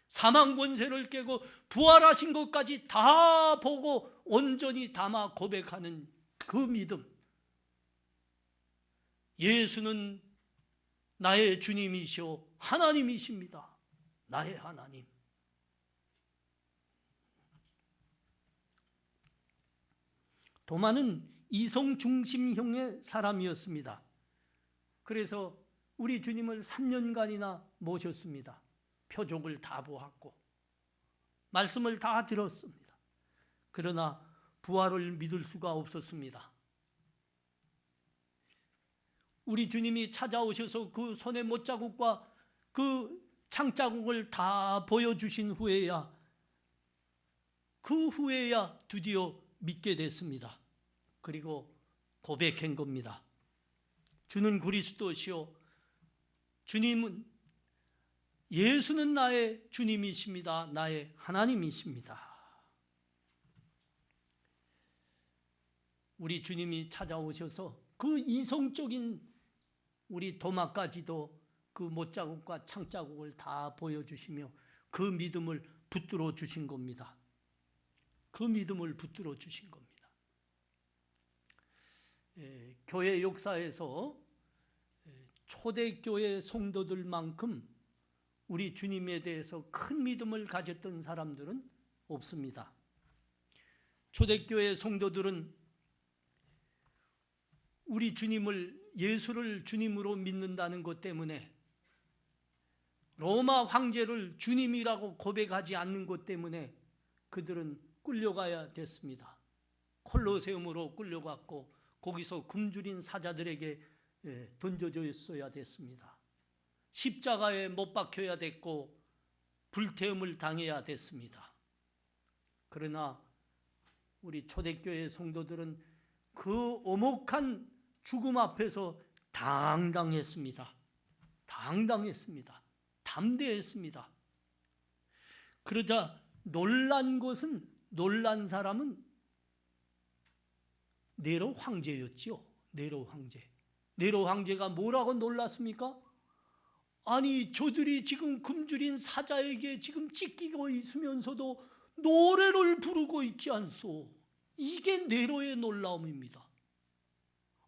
사망 권세를 깨고 부활하신 것까지 다 보고 온전히 담아 고백하는 그 믿음. 예수는 나의 주님이시오 하나님이십니다. 나의 하나님. 도마는 이성 중심형의 사람이었습니다. 그래서 우리 주님을 3년간이나 모셨습니다. 표적을 다 보았고 말씀을 다 들었습니다. 그러나 부활을 믿을 수가 없었습니다. 우리 주님이 찾아오셔서 그 손의 못자국과 그 창자국을 다 보여주신 후에야 드디어 믿게 됐습니다. 그리고 고백한 겁니다. 주는 그리스도시요 주님은 예수는 나의 주님이십니다. 나의 하나님이십니다. 우리 주님이 찾아오셔서 그 이성적인 우리 도마까지도 그 못자국과 창자국을 다 보여주시며 그 믿음을 붙들어 주신 겁니다. 그 믿음을 붙들어 주신 겁니다. 교회 역사에서 초대교회 성도들만큼 우리 주님에 대해서 큰 믿음을 가졌던 사람들은 없습니다. 초대교회 성도들은 우리 주님을, 예수를 주님으로 믿는다는 것 때문에, 로마 황제를 주님이라고 고백하지 않는 것 때문에 그들은 끌려가야 됐습니다. 콜로세움으로 끌려갔고 거기서 굶주린 사자들에게 던져졌어야 됐습니다. 십자가에 못 박혀야 됐고 불태움을 당해야 됐습니다. 그러나 우리 초대교회 성도들은 그 오목한 죽음 앞에서 당당했습니다. 당당했습니다. 담대했습니다. 그러자 놀란 사람은 네로 황제였지요. 네로 황제. 네로 황제가 뭐라고 놀랐습니까? 아니, 저들이 지금 굶주린 사자에게 지금 찢기고 있으면서도 노래를 부르고 있지 않소. 이게 네로의 놀라움입니다.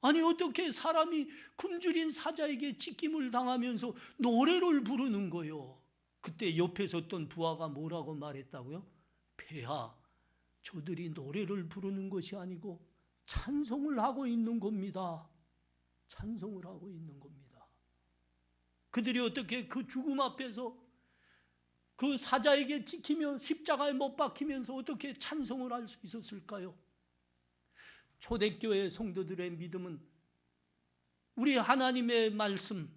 아니, 어떻게 사람이 굶주린 사자에게 찢김을 당하면서 노래를 부르는 거요? 그때 옆에 섰던 부하가 뭐라고 말했다고요? 폐하, 저들이 노래를 부르는 것이 아니고 찬송을 하고 있는 겁니다. 찬송을 하고 있는 겁니다. 그들이 어떻게 그 죽음 앞에서 그 사자에게 찍히며 십자가에 못 박히면서 어떻게 찬송을 할 수 있었을까요? 초대교회 성도들의 믿음은 우리 하나님의 말씀,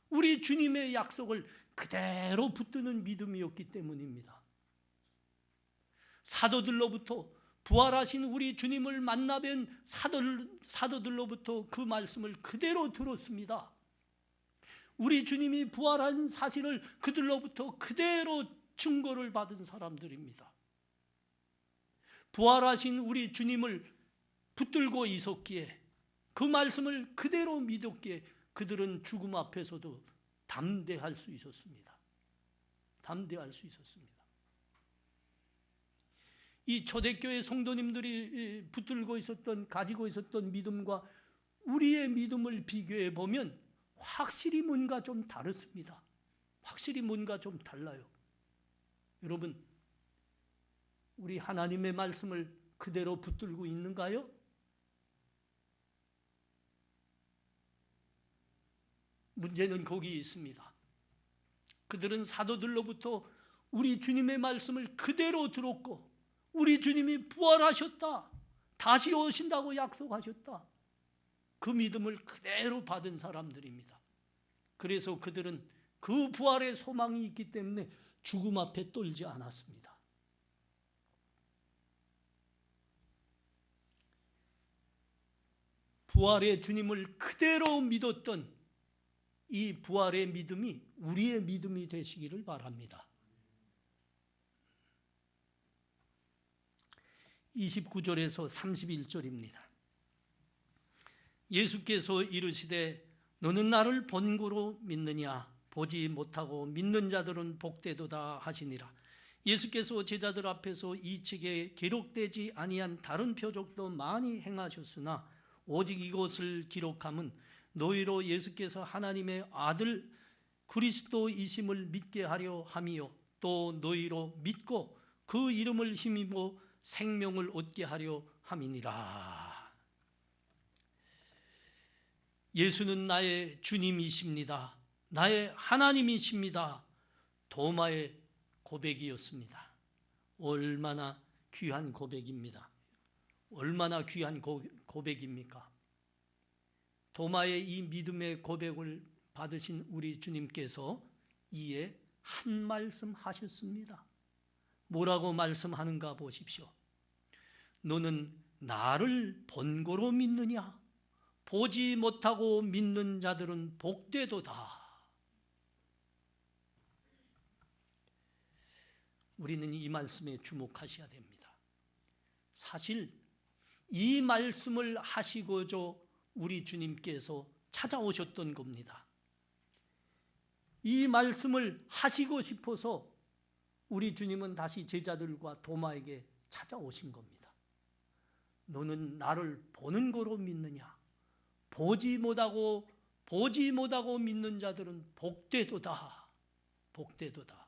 우리 주님의 약속을 그대로 붙드는 믿음이었기 때문입니다. 사도들로부터, 부활하신 우리 주님을 만나뵌 사도들로부터 그 말씀을 그대로 들었습니다. 우리 주님이 부활한 사실을 그들로부터 그대로 증거를 받은 사람들입니다. 부활하신 우리 주님을 붙들고 있었기에, 그 말씀을 그대로 믿었기에 그들은 죽음 앞에서도 담대할 수 있었습니다. 담대할 수 있었습니다. 이 초대교회 성도님들이 붙들고 있었던, 가지고 있었던 믿음과 우리의 믿음을 비교해 보면 확실히 뭔가 좀 다릅니다. 확실히 뭔가 좀 달라요. 여러분, 우리 하나님의 말씀을 그대로 붙들고 있는가요? 문제는 거기 있습니다. 그들은 사도들로부터 우리 주님의 말씀을 그대로 들었고, 우리 주님이 부활하셨다, 다시 오신다고 약속하셨다, 그 믿음을 그대로 받은 사람들입니다. 그래서 그들은 그 부활의 소망이 있기 때문에 죽음 앞에 떨지 않았습니다. 부활의 주님을 그대로 믿었던 이 부활의 믿음이 우리의 믿음이 되시기를 바랍니다. 29절에서 31절입니다. 예수께서 이르시되 너는 나를 본고로 믿느냐? 보지 못하고 믿는 자들은 복되도다 하시니라. 예수께서 제자들 앞에서 이 책에 기록되지 아니한 다른 표적도 많이 행하셨으나 오직 이것을 기록함은 너희로 예수께서 하나님의 아들 그리스도이심을 믿게 하려 함이요 또 너희로 믿고 그 이름을 힘입어 생명을 얻게 하려 함이니라. 예수는 나의 주님이십니다. 나의 하나님이십니다. 도마의 고백이었습니다. 얼마나 귀한 고백입니다. 얼마나 귀한 고백입니까? 도마의 이 믿음의 고백을 받으신 우리 주님께서 이에 한 말씀 하셨습니다. 뭐라고 말씀하는가 보십시오. 너는 나를 본고로 믿느냐? 보지 못하고 믿는 자들은 복되도다. 우리는 이 말씀에 주목하셔야 됩니다. 사실 이 말씀을 하시고자 우리 주님께서 찾아오셨던 겁니다. 이 말씀을 하시고 싶어서 우리 주님은 다시 제자들과 도마에게 찾아오신 겁니다. 너는 나를 보는 거로 믿느냐? 보지 못하고 믿는 자들은 복되도다. 복되도다.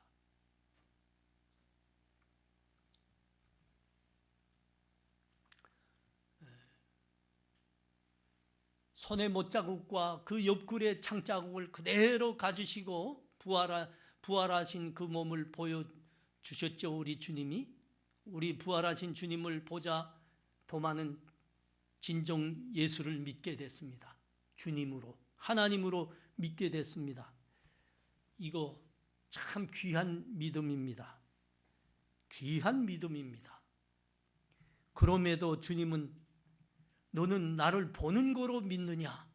손의 못자국과 그 옆구리의 창자국을 그대로 가지시고 부활하신 그 몸을 보여주셨죠. 우리 주님이. 우리 부활하신 주님을 보자 도마는 진정 예수를 믿게 됐습니다. 주님으로, 하나님으로 믿게 됐습니다. 이거 참 귀한 믿음입니다. 귀한 믿음입니다. 그럼에도 주님은 너는 나를 보는 거로 믿느냐?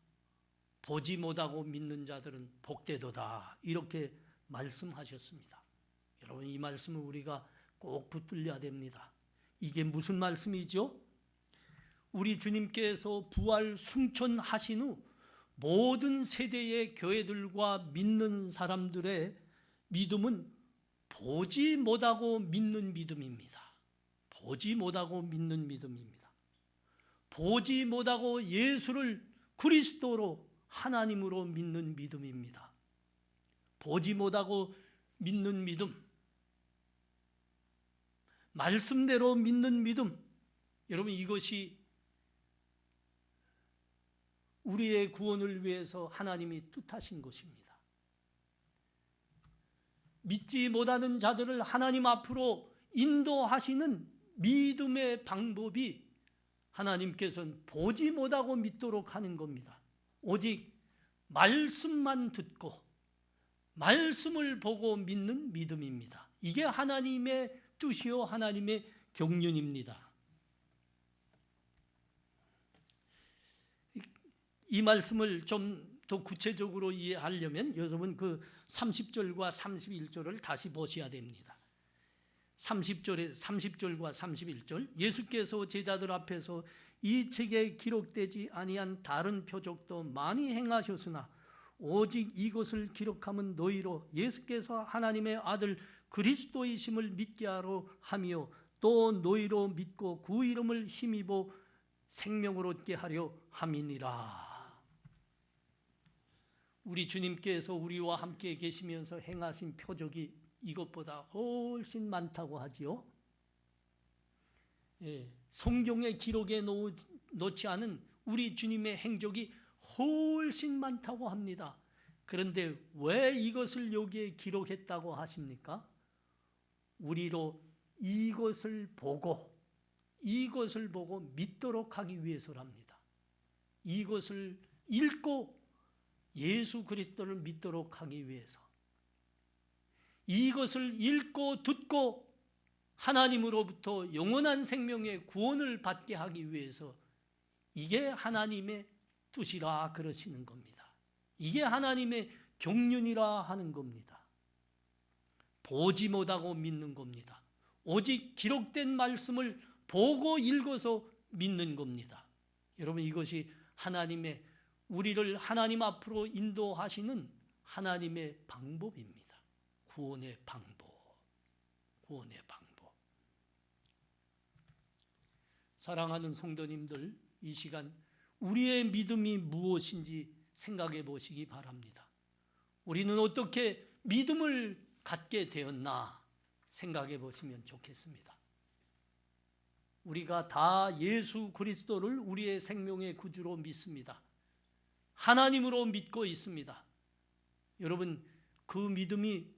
보지 못하고 믿는 자들은 복되도다. 이렇게 말씀하셨습니다. 여러분, 이 말씀을 우리가 꼭 붙들려야 됩니다. 이게 무슨 말씀이죠? 우리 주님께서 부활 승천하신 후 모든 세대의 교회들과 믿는 사람들의 믿음은 보지 못하고 믿는 믿음입니다. 보지 못하고 믿는 믿음입니다. 보지 못하고 예수를 그리스도로 하나님으로 믿는 믿음입니다. 보지 못하고 믿는 믿음, 말씀대로 믿는 믿음, 여러분 이것이 우리의 구원을 위해서 하나님이 뜻하신 것입니다. 믿지 못하는 자들을 하나님 앞으로 인도하시는 믿음의 방법이 하나님께서는 보지 못하고 믿도록 하는 겁니다. 오직 말씀만 듣고 말씀을 보고 믿는 믿음입니다. 이게 하나님의 뜻이요 하나님의 경륜입니다. 이 말씀을 좀 더 구체적으로 이해하려면 여러분 그 30절과 31절을 다시 보셔야 됩니다. 30절과 31절 예수께서 제자들 앞에서 이 책에 기록되지 아니한 다른 표적도 많이 행하셨으나 오직 이것을 기록함은 너희로 예수께서 하나님의 아들 그리스도이심을 믿게 하려 하며 또 너희로 믿고 그 이름을 힘입어 생명을 얻게 하려 함이니라. 우리 주님께서 우리와 함께 계시면서 행하신 표적이 이것보다 훨씬 많다고 하지요. 성경의 기록에 놓지 않은 우리 주님의 행적이 훨씬 많다고 합니다. 그런데 왜 이것을 여기에 기록했다고 하십니까? 우리로 이것을 보고 믿도록 하기 위해서랍니다. 이것을 읽고 예수 그리스도를 믿도록 하기 위해서, 이것을 읽고 듣고 하나님으로부터 영원한 생명의 구원을 받게 하기 위해서 이게 하나님의 뜻이라 그러시는 겁니다. 이게 하나님의 경륜이라 하는 겁니다. 보지 못하고 믿는 겁니다. 오직 기록된 말씀을 보고 읽어서 믿는 겁니다. 여러분 이것이 하나님의 우리를 하나님 앞으로 인도하시는 하나님의 방법입니다. 구원의 방법. 사랑하는 성도님들, 이 시간 우리의 믿음이 무엇인지 생각해 보시기 바랍니다. 우리는 어떻게 믿음을 갖게 되었나 생각해 보시면 좋겠습니다. 우리가 다 예수 그리스도를 우리의 생명의 구주로 믿습니다. 하나님으로 믿고 있습니다. 여러분, 그 믿음이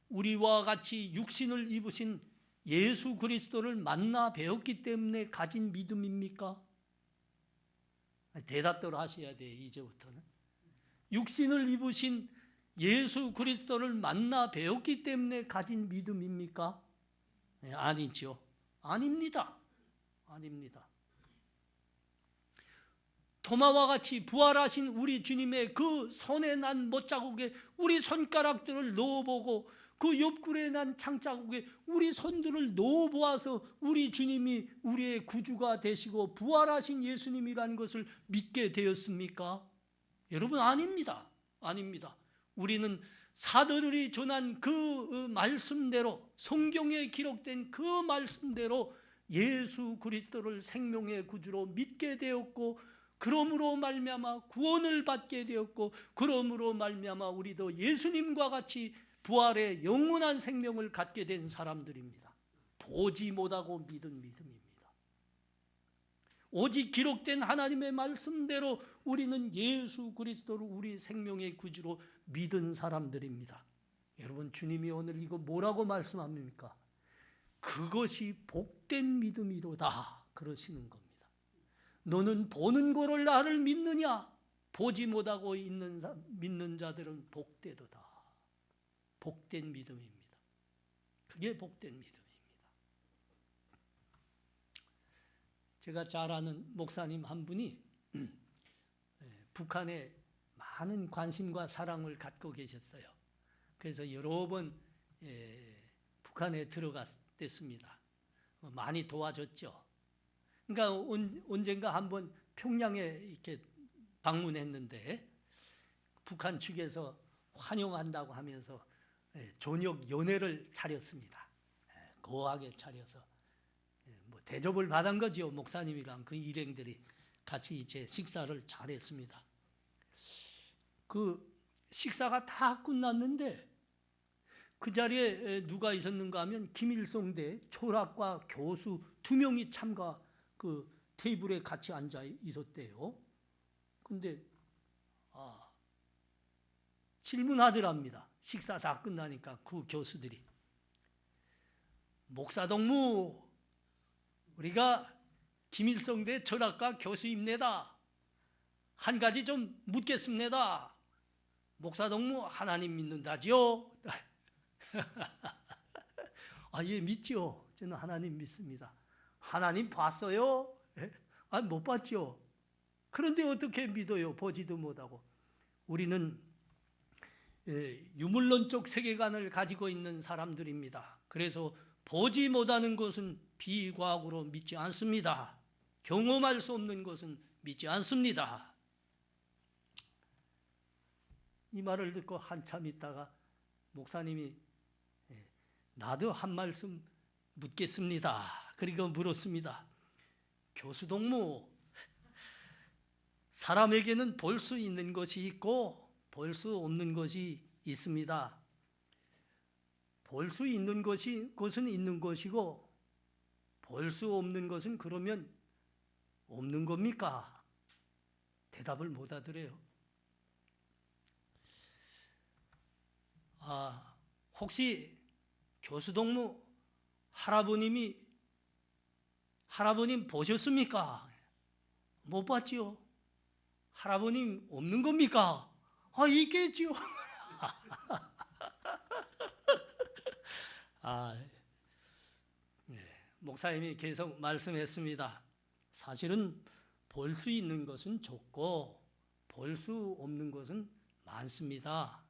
우리와 같이 육신을 입으신 예수 그리스도를 만나 배웠기 때문에 가진 믿음입니까? 대답들 하셔야 돼요. 이제부터는. 육신을 입으신 예수 그리스도를 만나 배웠기 때문에 가진 믿음입니까? 아니죠. 아닙니다. 도마와 같이 부활하신 우리 주님의 그 손에 난 못자국에 우리 손가락들을 넣어보고 그 옆구리에 난 창자국에 우리 손들을 넣어보아서 우리 주님이 우리의 구주가 되시고 부활하신 예수님이라는 것을 믿게 되었습니까? 여러분 아닙니다. 우리는 사도들이 전한 그 말씀대로, 성경에 기록된 그 말씀대로 예수 그리스도를 생명의 구주로 믿게 되었고, 그러므로 말미암아 구원을 받게 되었고, 그러므로 말미암아 우리도 예수님과 같이 부활의 영원한 생명을 갖게 된 사람들입니다. 보지 못하고 믿은 믿음입니다. 오직 기록된 하나님의 말씀대로 우리는 예수 그리스도를 우리 생명의 구주로 믿은 사람들입니다. 여러분, 주님이 오늘 이거 뭐라고 말씀합니까? 그것이 복된 믿음이로다 그러시는 겁니다. 너는 보는 거를 나를 믿느냐? 보지 못하고 믿는 자들은 복되도다. 복된 믿음입니다. 그게 복된 믿음입니다. 제가 잘 아는 목사님 한 분이 북한에 많은 관심과 사랑을 갖고 계셨어요. 그래서 여러 번 북한에 들어갔습니다. 많이 도와줬죠. 그러니까 언젠가 한번 평양에 이렇게 방문했는데 북한 측에서 환영한다고 하면서 저녁 연회를 차렸습니다. 거하게 차려서 뭐 대접을 받은 거죠. 목사님이랑 그 일행들이 같이 이제 식사를 잘했습니다. 그 식사가 다 끝났는데 그 자리에 누가 있었는가 하면 김일성대 철학과 교수 2명이 참가 그 테이블에 같이 앉아 있었대요. 근데 질문하더랍니다. 식사 다 끝나니까 그 교수들이, 목사동무, 우리가 김일성대 철학과 교수입니다. 한 가지 좀 묻겠습니다. 목사동무 하나님 믿는다지요? 예, 믿죠. 저는 하나님 믿습니다. 하나님 봤어요? 못 봤죠. 그런데 어떻게 믿어요? 보지도 못하고. 우리는 유물론적 세계관을 가지고 있는 사람들입니다. 그래서 보지 못하는 것은 비과학으로 믿지 않습니다. 경험할 수 없는 것은 믿지 않습니다. 이 말을 듣고 한참 있다가 목사님이 나도 한 말씀 묻겠습니다. 그리고 물었습니다. 교수 동무, 사람에게는 볼 수 있는 것이 있고 볼 수 없는 것이 있습니다. 볼 수 있는 것은 있는 것이고 볼 수 없는 것은 그러면 없는 겁니까? 대답을 못 하더래요. 혹시 교수동무 할아버님 보셨습니까? 못 봤지요. 할아버님 없는 겁니까? 있겠지요. 목사님이 계속 말씀했습니다. 사실은 볼 수 있는 것은 적고 볼 수 없는 것은 많습니다.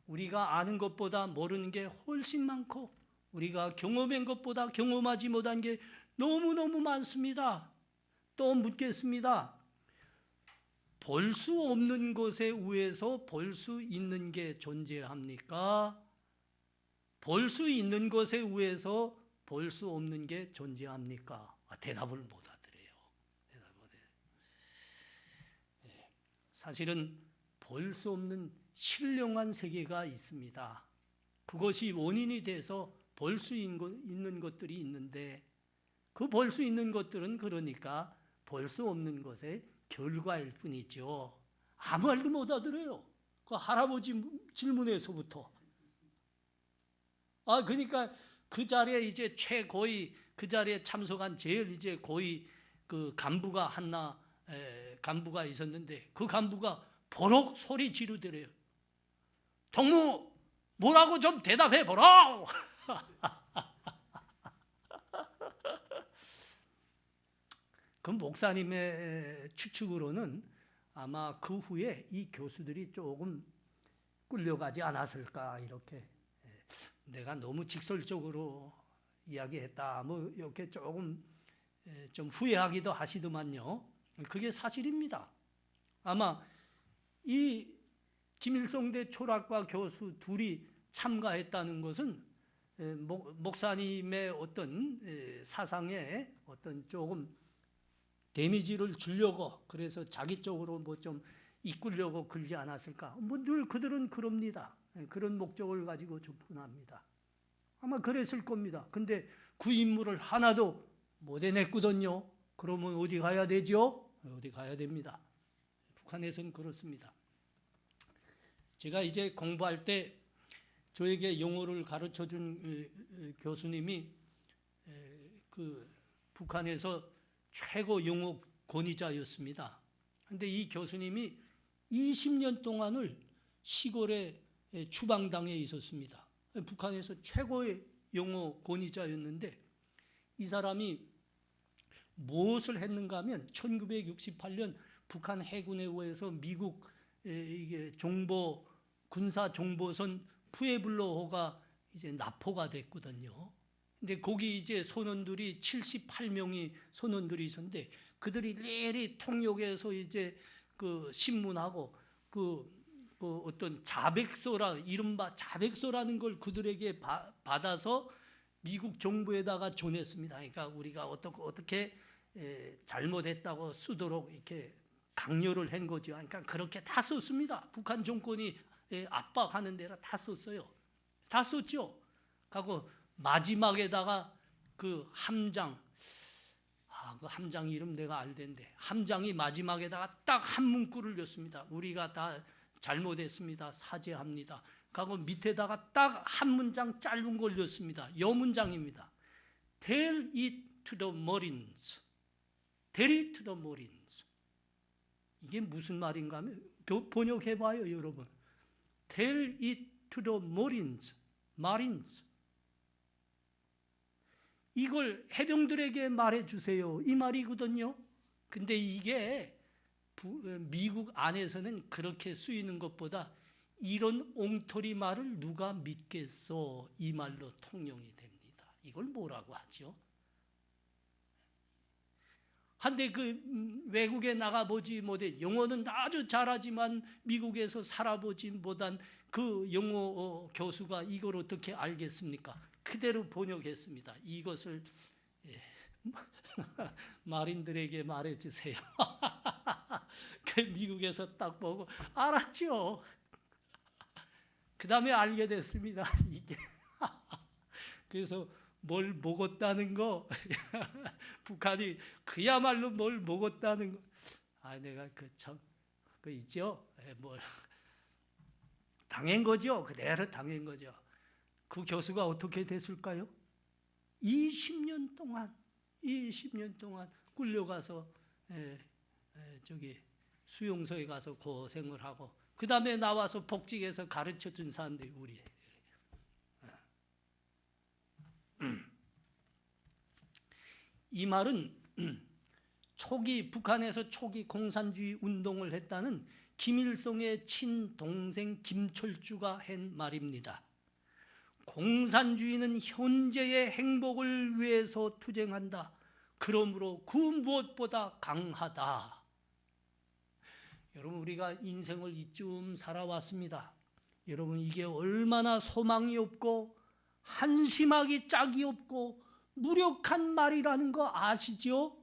우리가 아는 것보다 모르는 게 훨씬 많고 우리가 경험한 것보다 경험하지 못한 게 너무너무 많습니다. 또 묻겠습니다. 볼 수 없는 것에 의해서 볼 수 있는 게 존재합니까? 볼 수 있는 것에 의해서 볼 수 없는 게 존재합니까? 대답을 못 하더래요. 사실은 볼 수 없는 신령한 세계가 있습니다. 그것이 원인이 돼서 볼 수 있는 것들이 있는데 그 볼 수 있는 것들은 그러니까 볼 수 없는 것의 결과일 뿐이죠. 아무 말도 못 하더래요. 그 할아버지 질문에서부터. 그러니까 그 자리에 이제 최고위, 그 자리에 참석한 제일 이제 고위 그 간부가 간부가 있었는데 그 간부가 버럭 소리 지르더래요. 동무, 뭐라고 좀 대답해 보라. 그 목사님의 추측으로는 아마 그 후에 이 교수들이 조금 끌려가지 않았을까, 이렇게. 내가 너무 직설적으로 이야기했다, 뭐 이렇게 조금 좀 후회하기도 하시더만요. 그게 사실입니다. 아마 이 김일성대 철학과 교수 둘이 참가했다는 것은 목사님의 어떤 사상에 어떤 조금 데미지를 주려고, 그래서 자기 쪽으로 뭐 좀 이끌려고 그러지 않았을까. 뭐 늘 그들은 그럽니다. 그런 목적을 가지고 접근합니다. 아마 그랬을 겁니다. 근데 그 인물을 하나도 못 해냈거든요. 그러면 어디 가야 되죠? 어디 가야 됩니다. 북한에서는 그렇습니다. 제가 이제 공부할 때 저에게 영어를 가르쳐준 교수님이 그 북한에서 최고 영어 권위자였습니다. 그런데 이 교수님이 20년 동안을 시골의 추방당에 있었습니다. 북한에서 최고의 영어 권위자였는데 이 사람이 무엇을 했는가 하면 1968년 북한 해군에 의해서 미국 정보 군사 정보선 푸에블로호가 이제 납포가 됐거든요. 근데 거기 이제 선원들이 78명이 선원들이 있었는데 그들이 일일이 통역에서 이제 그 신문하고 그 어떤 자백서라, 이른바 자백서라는 걸 그들에게 받아서 미국 정부에다가 전했습니다. 그러니까 우리가 어떻게 잘못했다고 쓰도록 이렇게 강요를 한 거죠. 그러니까 그렇게 다 썼습니다. 북한 정권이 압박하는 데라 다 썼어요. 다 썼죠. 하고 마지막에다가 그 함장, 그 함장 이름 내가 알던데, 함장이 마지막에다가 딱 한 문구를 넣습니다. 우리가 다 잘못했습니다. 사죄합니다. 하고 밑에다가 딱 한 문장 짧은 걸 넣습니다. 요 문장입니다. Tell it to the Marines. Tell it to the Marines. 이게 무슨 말인가 하면 번역해봐요, 여러분. Tell it to the Marines. Marines. 이걸 해병들에게 말해주세요. 이 말이거든요. 근데 이게 미국 안에서는 그렇게 쓰이는 것보다 이런 엉터리 말을 누가 믿겠어? 이 말로 통용이 됩니다. 이걸 뭐라고 하죠? 한데 그 외국에 나가보지 못해 영어는 아주 잘하지만 미국에서 살아보지 못한 그 영어 교수가 이걸 어떻게 알겠습니까? 그대로 번역했습니다. 이것을 마린들에게 말해주세요. 그 미국에서 딱 보고 알았죠. 그 다음에 알게 됐습니다. 이게 그래서 뭘 먹었다는 거 북한이 그야말로 뭘 먹었다는 거. 내가 그 있죠. 뭘 당한 거죠. 그대로 당한 거죠. 그 교수가 어떻게 됐을까요? 20년 동안 끌려가서 저기 수용소에 가서 고생을 하고 그 다음에 나와서 복직해서 가르쳐준 사람들이 우리예요. 이 말은 북한에서 초기 공산주의 운동을 했다는 김일성의 친동생 김철주가 한 말입니다. 공산주의는 현재의 행복을 위해서 투쟁한다. 그러므로 그 무엇보다 강하다. 여러분, 우리가 인생을 이쯤 살아왔습니다. 여러분, 이게 얼마나 소망이 없고 한심하기 짝이 없고 무력한 말이라는 거 아시죠?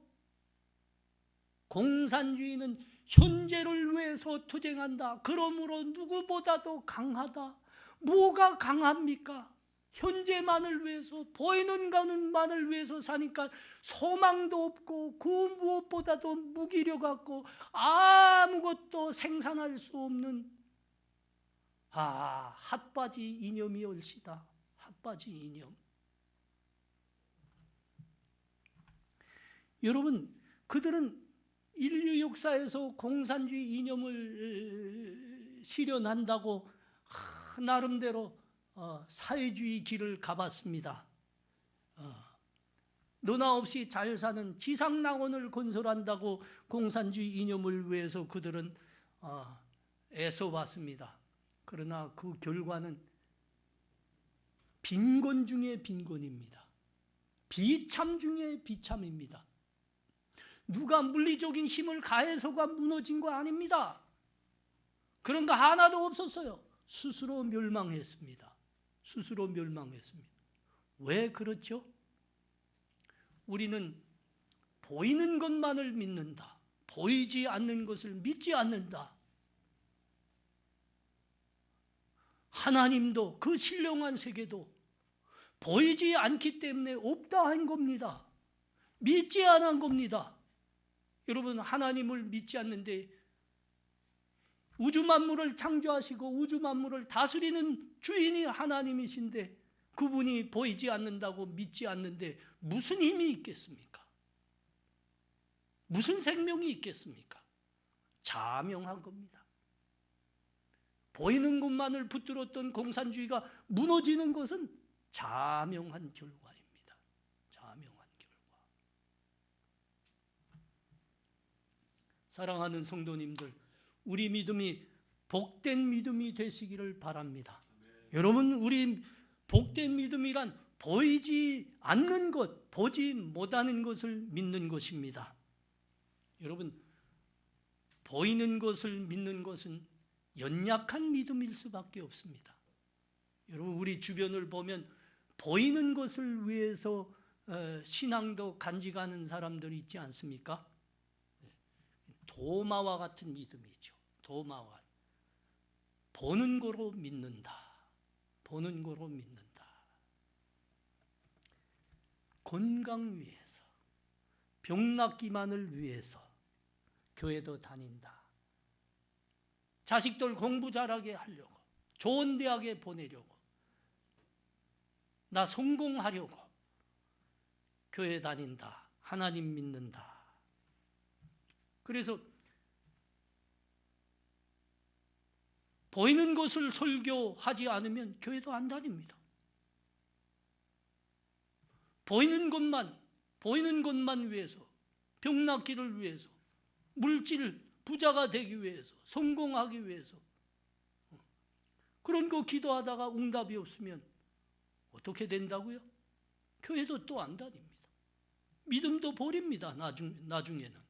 공산주의는 현재를 위해서 투쟁한다. 그러므로 누구보다도 강하다. 뭐가 강합니까? 현재만을 위해서, 보이는 것만을 위해서 사니까 소망도 없고 그 무엇보다도 무기력 같고 아무것도 생산할 수 없는 핫바지 이념이 얼시다. 핫바지 이념. 여러분, 그들은 인류 역사에서 공산주의 이념을 실현한다고 나름대로 사회주의 길을 가봤습니다. 너나 없이 잘 사는 지상낙원을 건설한다고 공산주의 이념을 위해서 그들은 애써봤습니다. 그러나 그 결과는 빈곤 중에 빈곤입니다. 비참 중에 비참입니다. 누가 물리적인 힘을 가해서가 무너진 거 아닙니다. 그런 거 하나도 없었어요. 스스로 멸망했습니다. 스스로 멸망했습니다. 왜 그렇죠? 우리는 보이는 것만을 믿는다. 보이지 않는 것을 믿지 않는다. 하나님도 그 신령한 세계도 보이지 않기 때문에 없다 한 겁니다. 믿지 않은 겁니다. 여러분, 하나님을 믿지 않는데 우주 만물을 창조하시고 우주 만물을 다스리는 주인이 하나님이신데 그분이 보이지 않는다고 믿지 않는데 무슨 힘이 있겠습니까? 무슨 생명이 있겠습니까? 자명한 겁니다. 보이는 것만을 붙들었던 공산주의가 무너지는 것은 자명한 결과입니다. 자명한 결과. 사랑하는 성도님들, 우리 믿음이 복된 믿음이 되시기를 바랍니다. 여러분, 우리 복된 믿음이란 보이지 않는 것, 보지 못하는 것을 믿는 것입니다. 여러분, 보이는 것을 믿는 것은 연약한 믿음일 수밖에 없습니다. 여러분, 우리 주변을 보면 보이는 것을 위해서 신앙도 간직하는 사람들이 있지 않습니까? 도마와 같은 믿음이죠. 도마와. 보는 거로 믿는다. 보는 거로 믿는다. 건강 위해서, 병 낫기만을 위해서 교회도 다닌다. 자식들 공부 잘하게 하려고, 좋은 대학에 보내려고, 나 성공하려고 교회 다닌다. 하나님 믿는다. 그래서 보이는 것을 설교하지 않으면 교회도 안 다닙니다. 보이는 것만 위해서, 병 낫기를 위해서, 물질 부자가 되기 위해서, 성공하기 위해서 그런 거 기도하다가 응답이 없으면 어떻게 된다고요? 교회도 또 안 다닙니다. 믿음도 버립니다. 나중에는.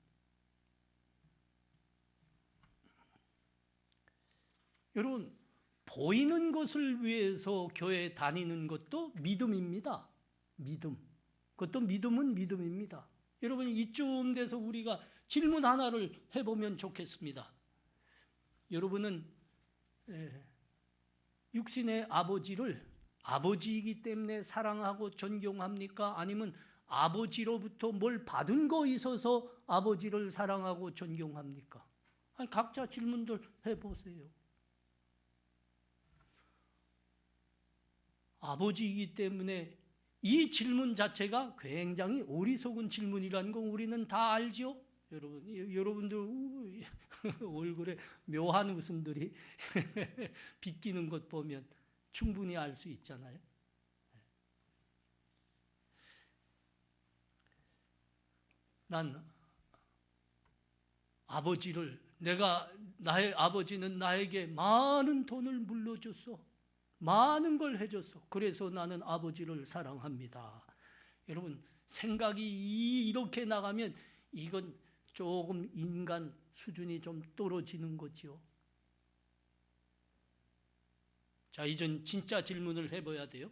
여러분, 보이는 것을 위해서 교회 다니는 것도 믿음입니다. 믿음. 그것도 믿음은 믿음입니다. 여러분, 이쯤 돼서 우리가 질문 하나를 해보면 좋겠습니다. 여러분은 육신의 아버지를 아버지이기 때문에 사랑하고 존경합니까? 아니면 아버지로부터 뭘 받은 거 있어서 아버지를 사랑하고 존경합니까? 아니, 각자 질문들 해보세요. 아버지이기 때문에 이 질문 자체가 굉장히 어리석은 질문이라는 거 우리는 다 알죠? 여러분들 얼굴에 묘한 웃음들이 비끼는 것 보면 충분히 알 수 있잖아요. 난 나의 아버지는 나에게 많은 돈을 물려줬어. 많은 걸 해줬어. 그래서 나는 아버지를 사랑합니다. 여러분, 생각이 이렇게 나가면 이건 조금 인간 수준이 좀 떨어지는 거죠. 자, 이젠 진짜 질문을 해봐야 돼요.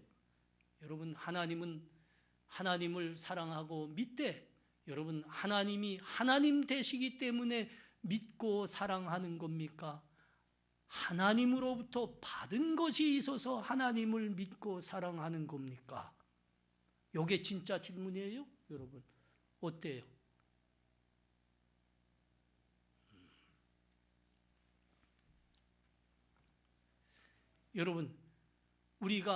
여러분, 하나님을 사랑하고 믿되 여러분, 하나님이 하나님 되시기 때문에 믿고 사랑하는 겁니까? 하나님으로부터 받은 것이 있어서 하나님을 믿고 사랑하는 겁니까? 이게 진짜 질문이에요, 여러분. 어때요? 여러분, 우리의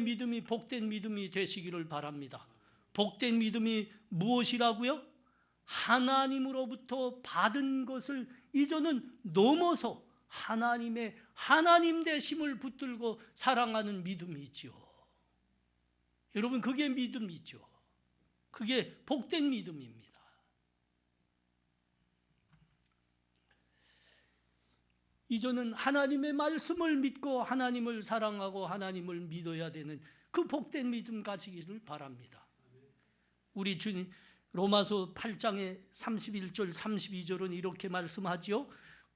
믿음이 복된 믿음이 되시기를 바랍니다. 복된 믿음이 무엇이라고요? 하나님으로부터 받은 것을 이제는 넘어서 하나님 되심을 붙들고 사랑하는 믿음이죠. 여러분, 그게 믿음이죠. 그게 복된 믿음입니다. 이제는 하나님의 말씀을 믿고 하나님을 사랑하고 하나님을 믿어야 되는 그 복된 믿음 가지기를 바랍니다. 우리 주님 로마서 8장의 31절 32절은 이렇게 말씀하지요.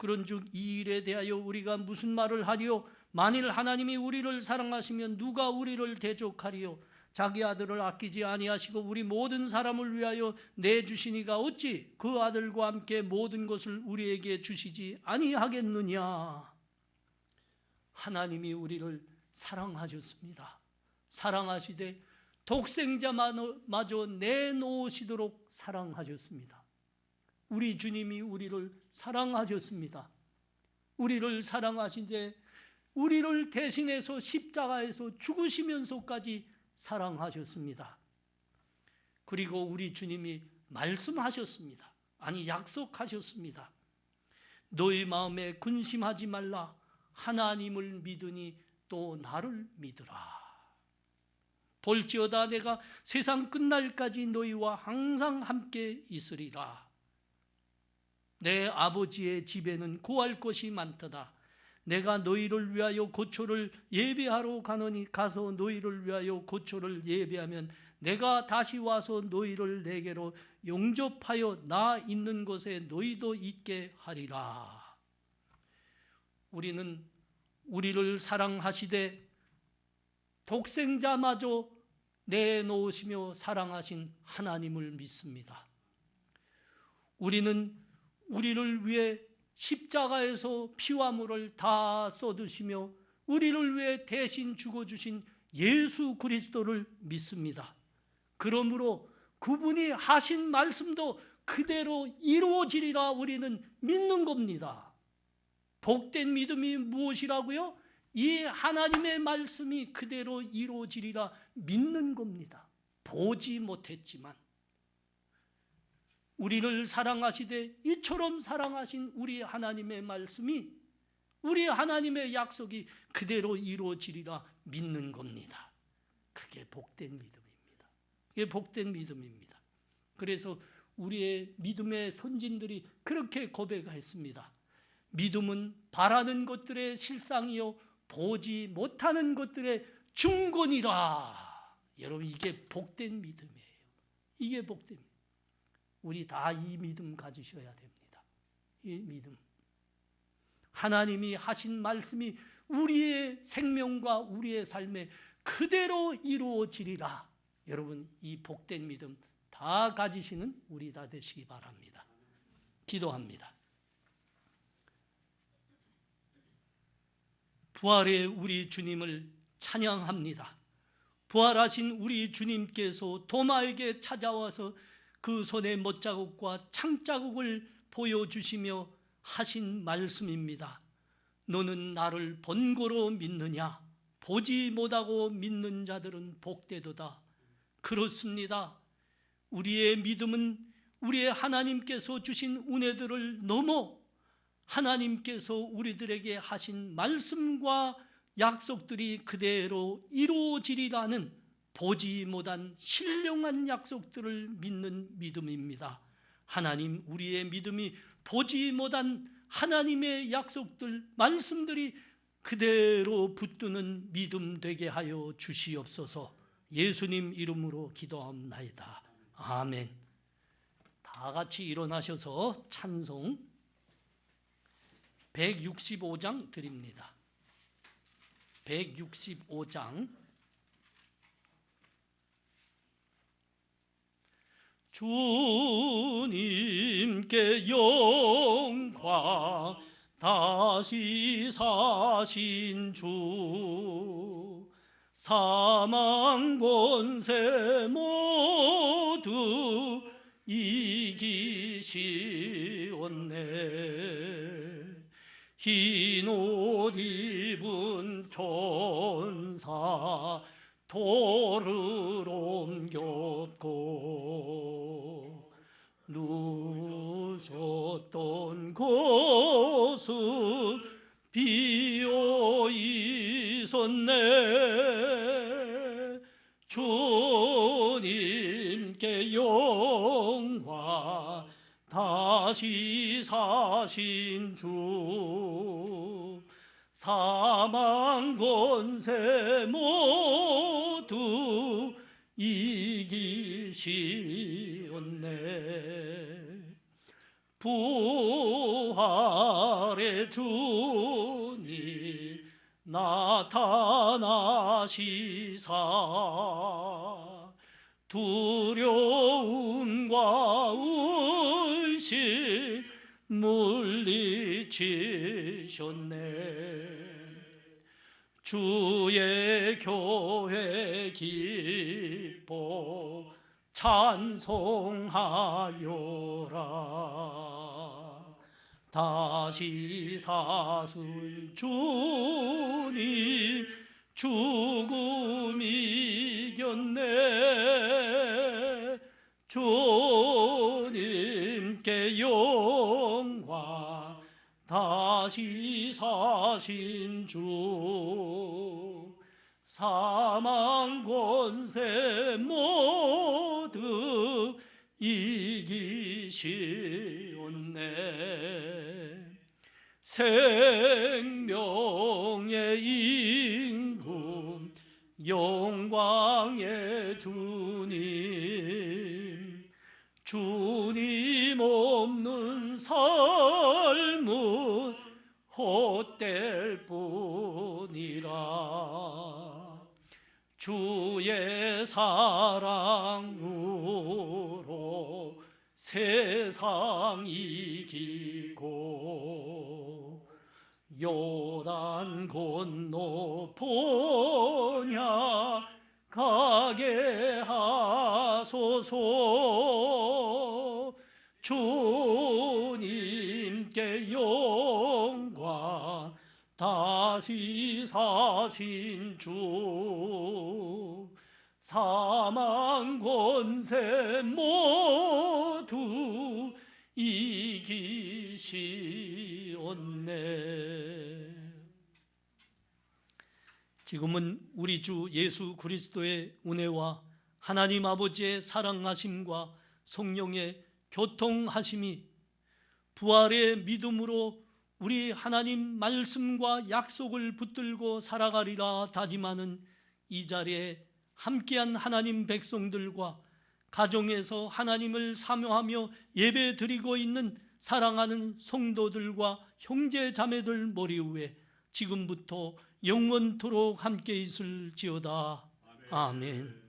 그런즉 이 일에 대하여 우리가 무슨 말을 하리요? 만일 하나님이 우리를 사랑하시면 누가 우리를 대적하리요? 자기 아들을 아끼지 아니하시고 우리 모든 사람을 위하여 내주시니가 어찌 그 아들과 함께 모든 것을 우리에게 주시지 아니하겠느냐? 하나님이 우리를 사랑하셨습니다. 사랑하시되 독생자마저 내놓으시도록 사랑하셨습니다. 우리 주님이 우리를 사랑하셨습니다. 우리를 사랑하시되 우리를 대신해서 십자가에서 죽으시면서까지 사랑하셨습니다. 그리고 우리 주님이 말씀하셨습니다. 아니, 약속하셨습니다. 너희 마음에 근심하지 말라. 하나님을 믿으니 또 나를 믿으라. 볼지어다 내가 세상 끝날까지 너희와 항상 함께 있으리라. 내 아버지의 집에는 구할 것이 많도다. 내가 너희를 위하여 고초를 예배하러 가노니 가서 너희를 위하여 고초를 예배하면 내가 다시 와서 너희를 내게로 용접하여 나 있는 곳에 너희도 있게 하리라. 우리는 우리를 사랑하시되 독생자마저 내놓으시며 사랑하신 하나님을 믿습니다. 우리는 우리를 위해 십자가에서 피와 물을 다 쏟으시며 우리를 위해 대신 죽어주신 예수 그리스도를 믿습니다. 그러므로 그분이 하신 말씀도 그대로 이루어지리라 우리는 믿는 겁니다. 복된 믿음이 무엇이라고요? 이 하나님의 말씀이 그대로 이루어지리라 믿는 겁니다. 보지 못했지만 우리를 사랑하시되 이처럼 사랑하신 우리 하나님의 말씀이, 우리 하나님의 약속이 그대로 이루어지리라 믿는 겁니다. 그게 복된 믿음입니다. 그게 복된 믿음입니다. 그래서 우리의 믿음의 선진들이 그렇게 고백했습니다. 믿음은 바라는 것들의 실상이요 보지 못하는 것들의 증거니라. 여러분, 이게 복된 믿음이에요. 이게 복된 믿음. 우리 다 이 믿음 가지셔야 됩니다. 이 믿음. 하나님이 하신 말씀이 우리의 생명과 우리의 삶에 그대로 이루어지리라. 여러분, 이 복된 믿음 다 가지시는 우리 다 되시기 바랍니다. 기도합니다. 부활의 우리 주님을 찬양합니다. 부활하신 우리 주님께서 도마에게 찾아와서 그 손의 못자국과 창자국을 보여주시며 하신 말씀입니다. 너는 나를 본고로 믿느냐? 보지 못하고 믿는 자들은 복되도다. 그렇습니다. 우리의 믿음은 우리의 하나님께서 주신 은혜들을 넘어 하나님께서 우리들에게 하신 말씀과 약속들이 그대로 이루어지리라는 보지 못한 신령한 약속들을 믿는 믿음입니다. 하나님, 우리의 믿음이 보지 못한 하나님의 약속들, 말씀들이 그대로 붙드는 믿음 되게 하여 주시옵소서. 예수님 이름으로 기도합나이다. 아멘. 다 같이 일어나셔서 찬송 165장 드립니다. 165장. 주님께 영광, 다시 사신 주, 사망 권세 모두 이기시었네. 흰 옷 입은 천사 돌을 옮겼고 누셨던 곳은 비어 있었네. 주님께 영광, 다시 사신 주, 사망 권세 모두 이기시었네. 부활의 주님 나타나시사 두려움과 의심 물리치셨네. 주의 교회 기뻐 찬송하여라. 다시 사순 주님 죽음 이겼네. 주님께 영광 다시 사신 주 사망 권세 모두 이기시었네. 생명의 임금 영광의 주님 주님 없는 삶은 헛될 뿐이라. 주의 사랑으로 세상 이기고 요단 건너 번야 가게 하소서. 주님께 영광 다시 사신 주 사망 권세 모두 이기시었네. 지금은 우리 주 예수 그리스도의 은혜와 하나님 아버지의 사랑하심과 성령의 교통하심이 부활의 믿음으로 우리 하나님 말씀과 약속을 붙들고 살아가리라 다짐하는 이 자리에 함께한 하나님 백성들과 가정에서 하나님을 사모하며 예배드리고 있는 사랑하는 성도들과 형제 자매들 머리 위에 지금부터 영원토록 함께 있을지어다. 아멘.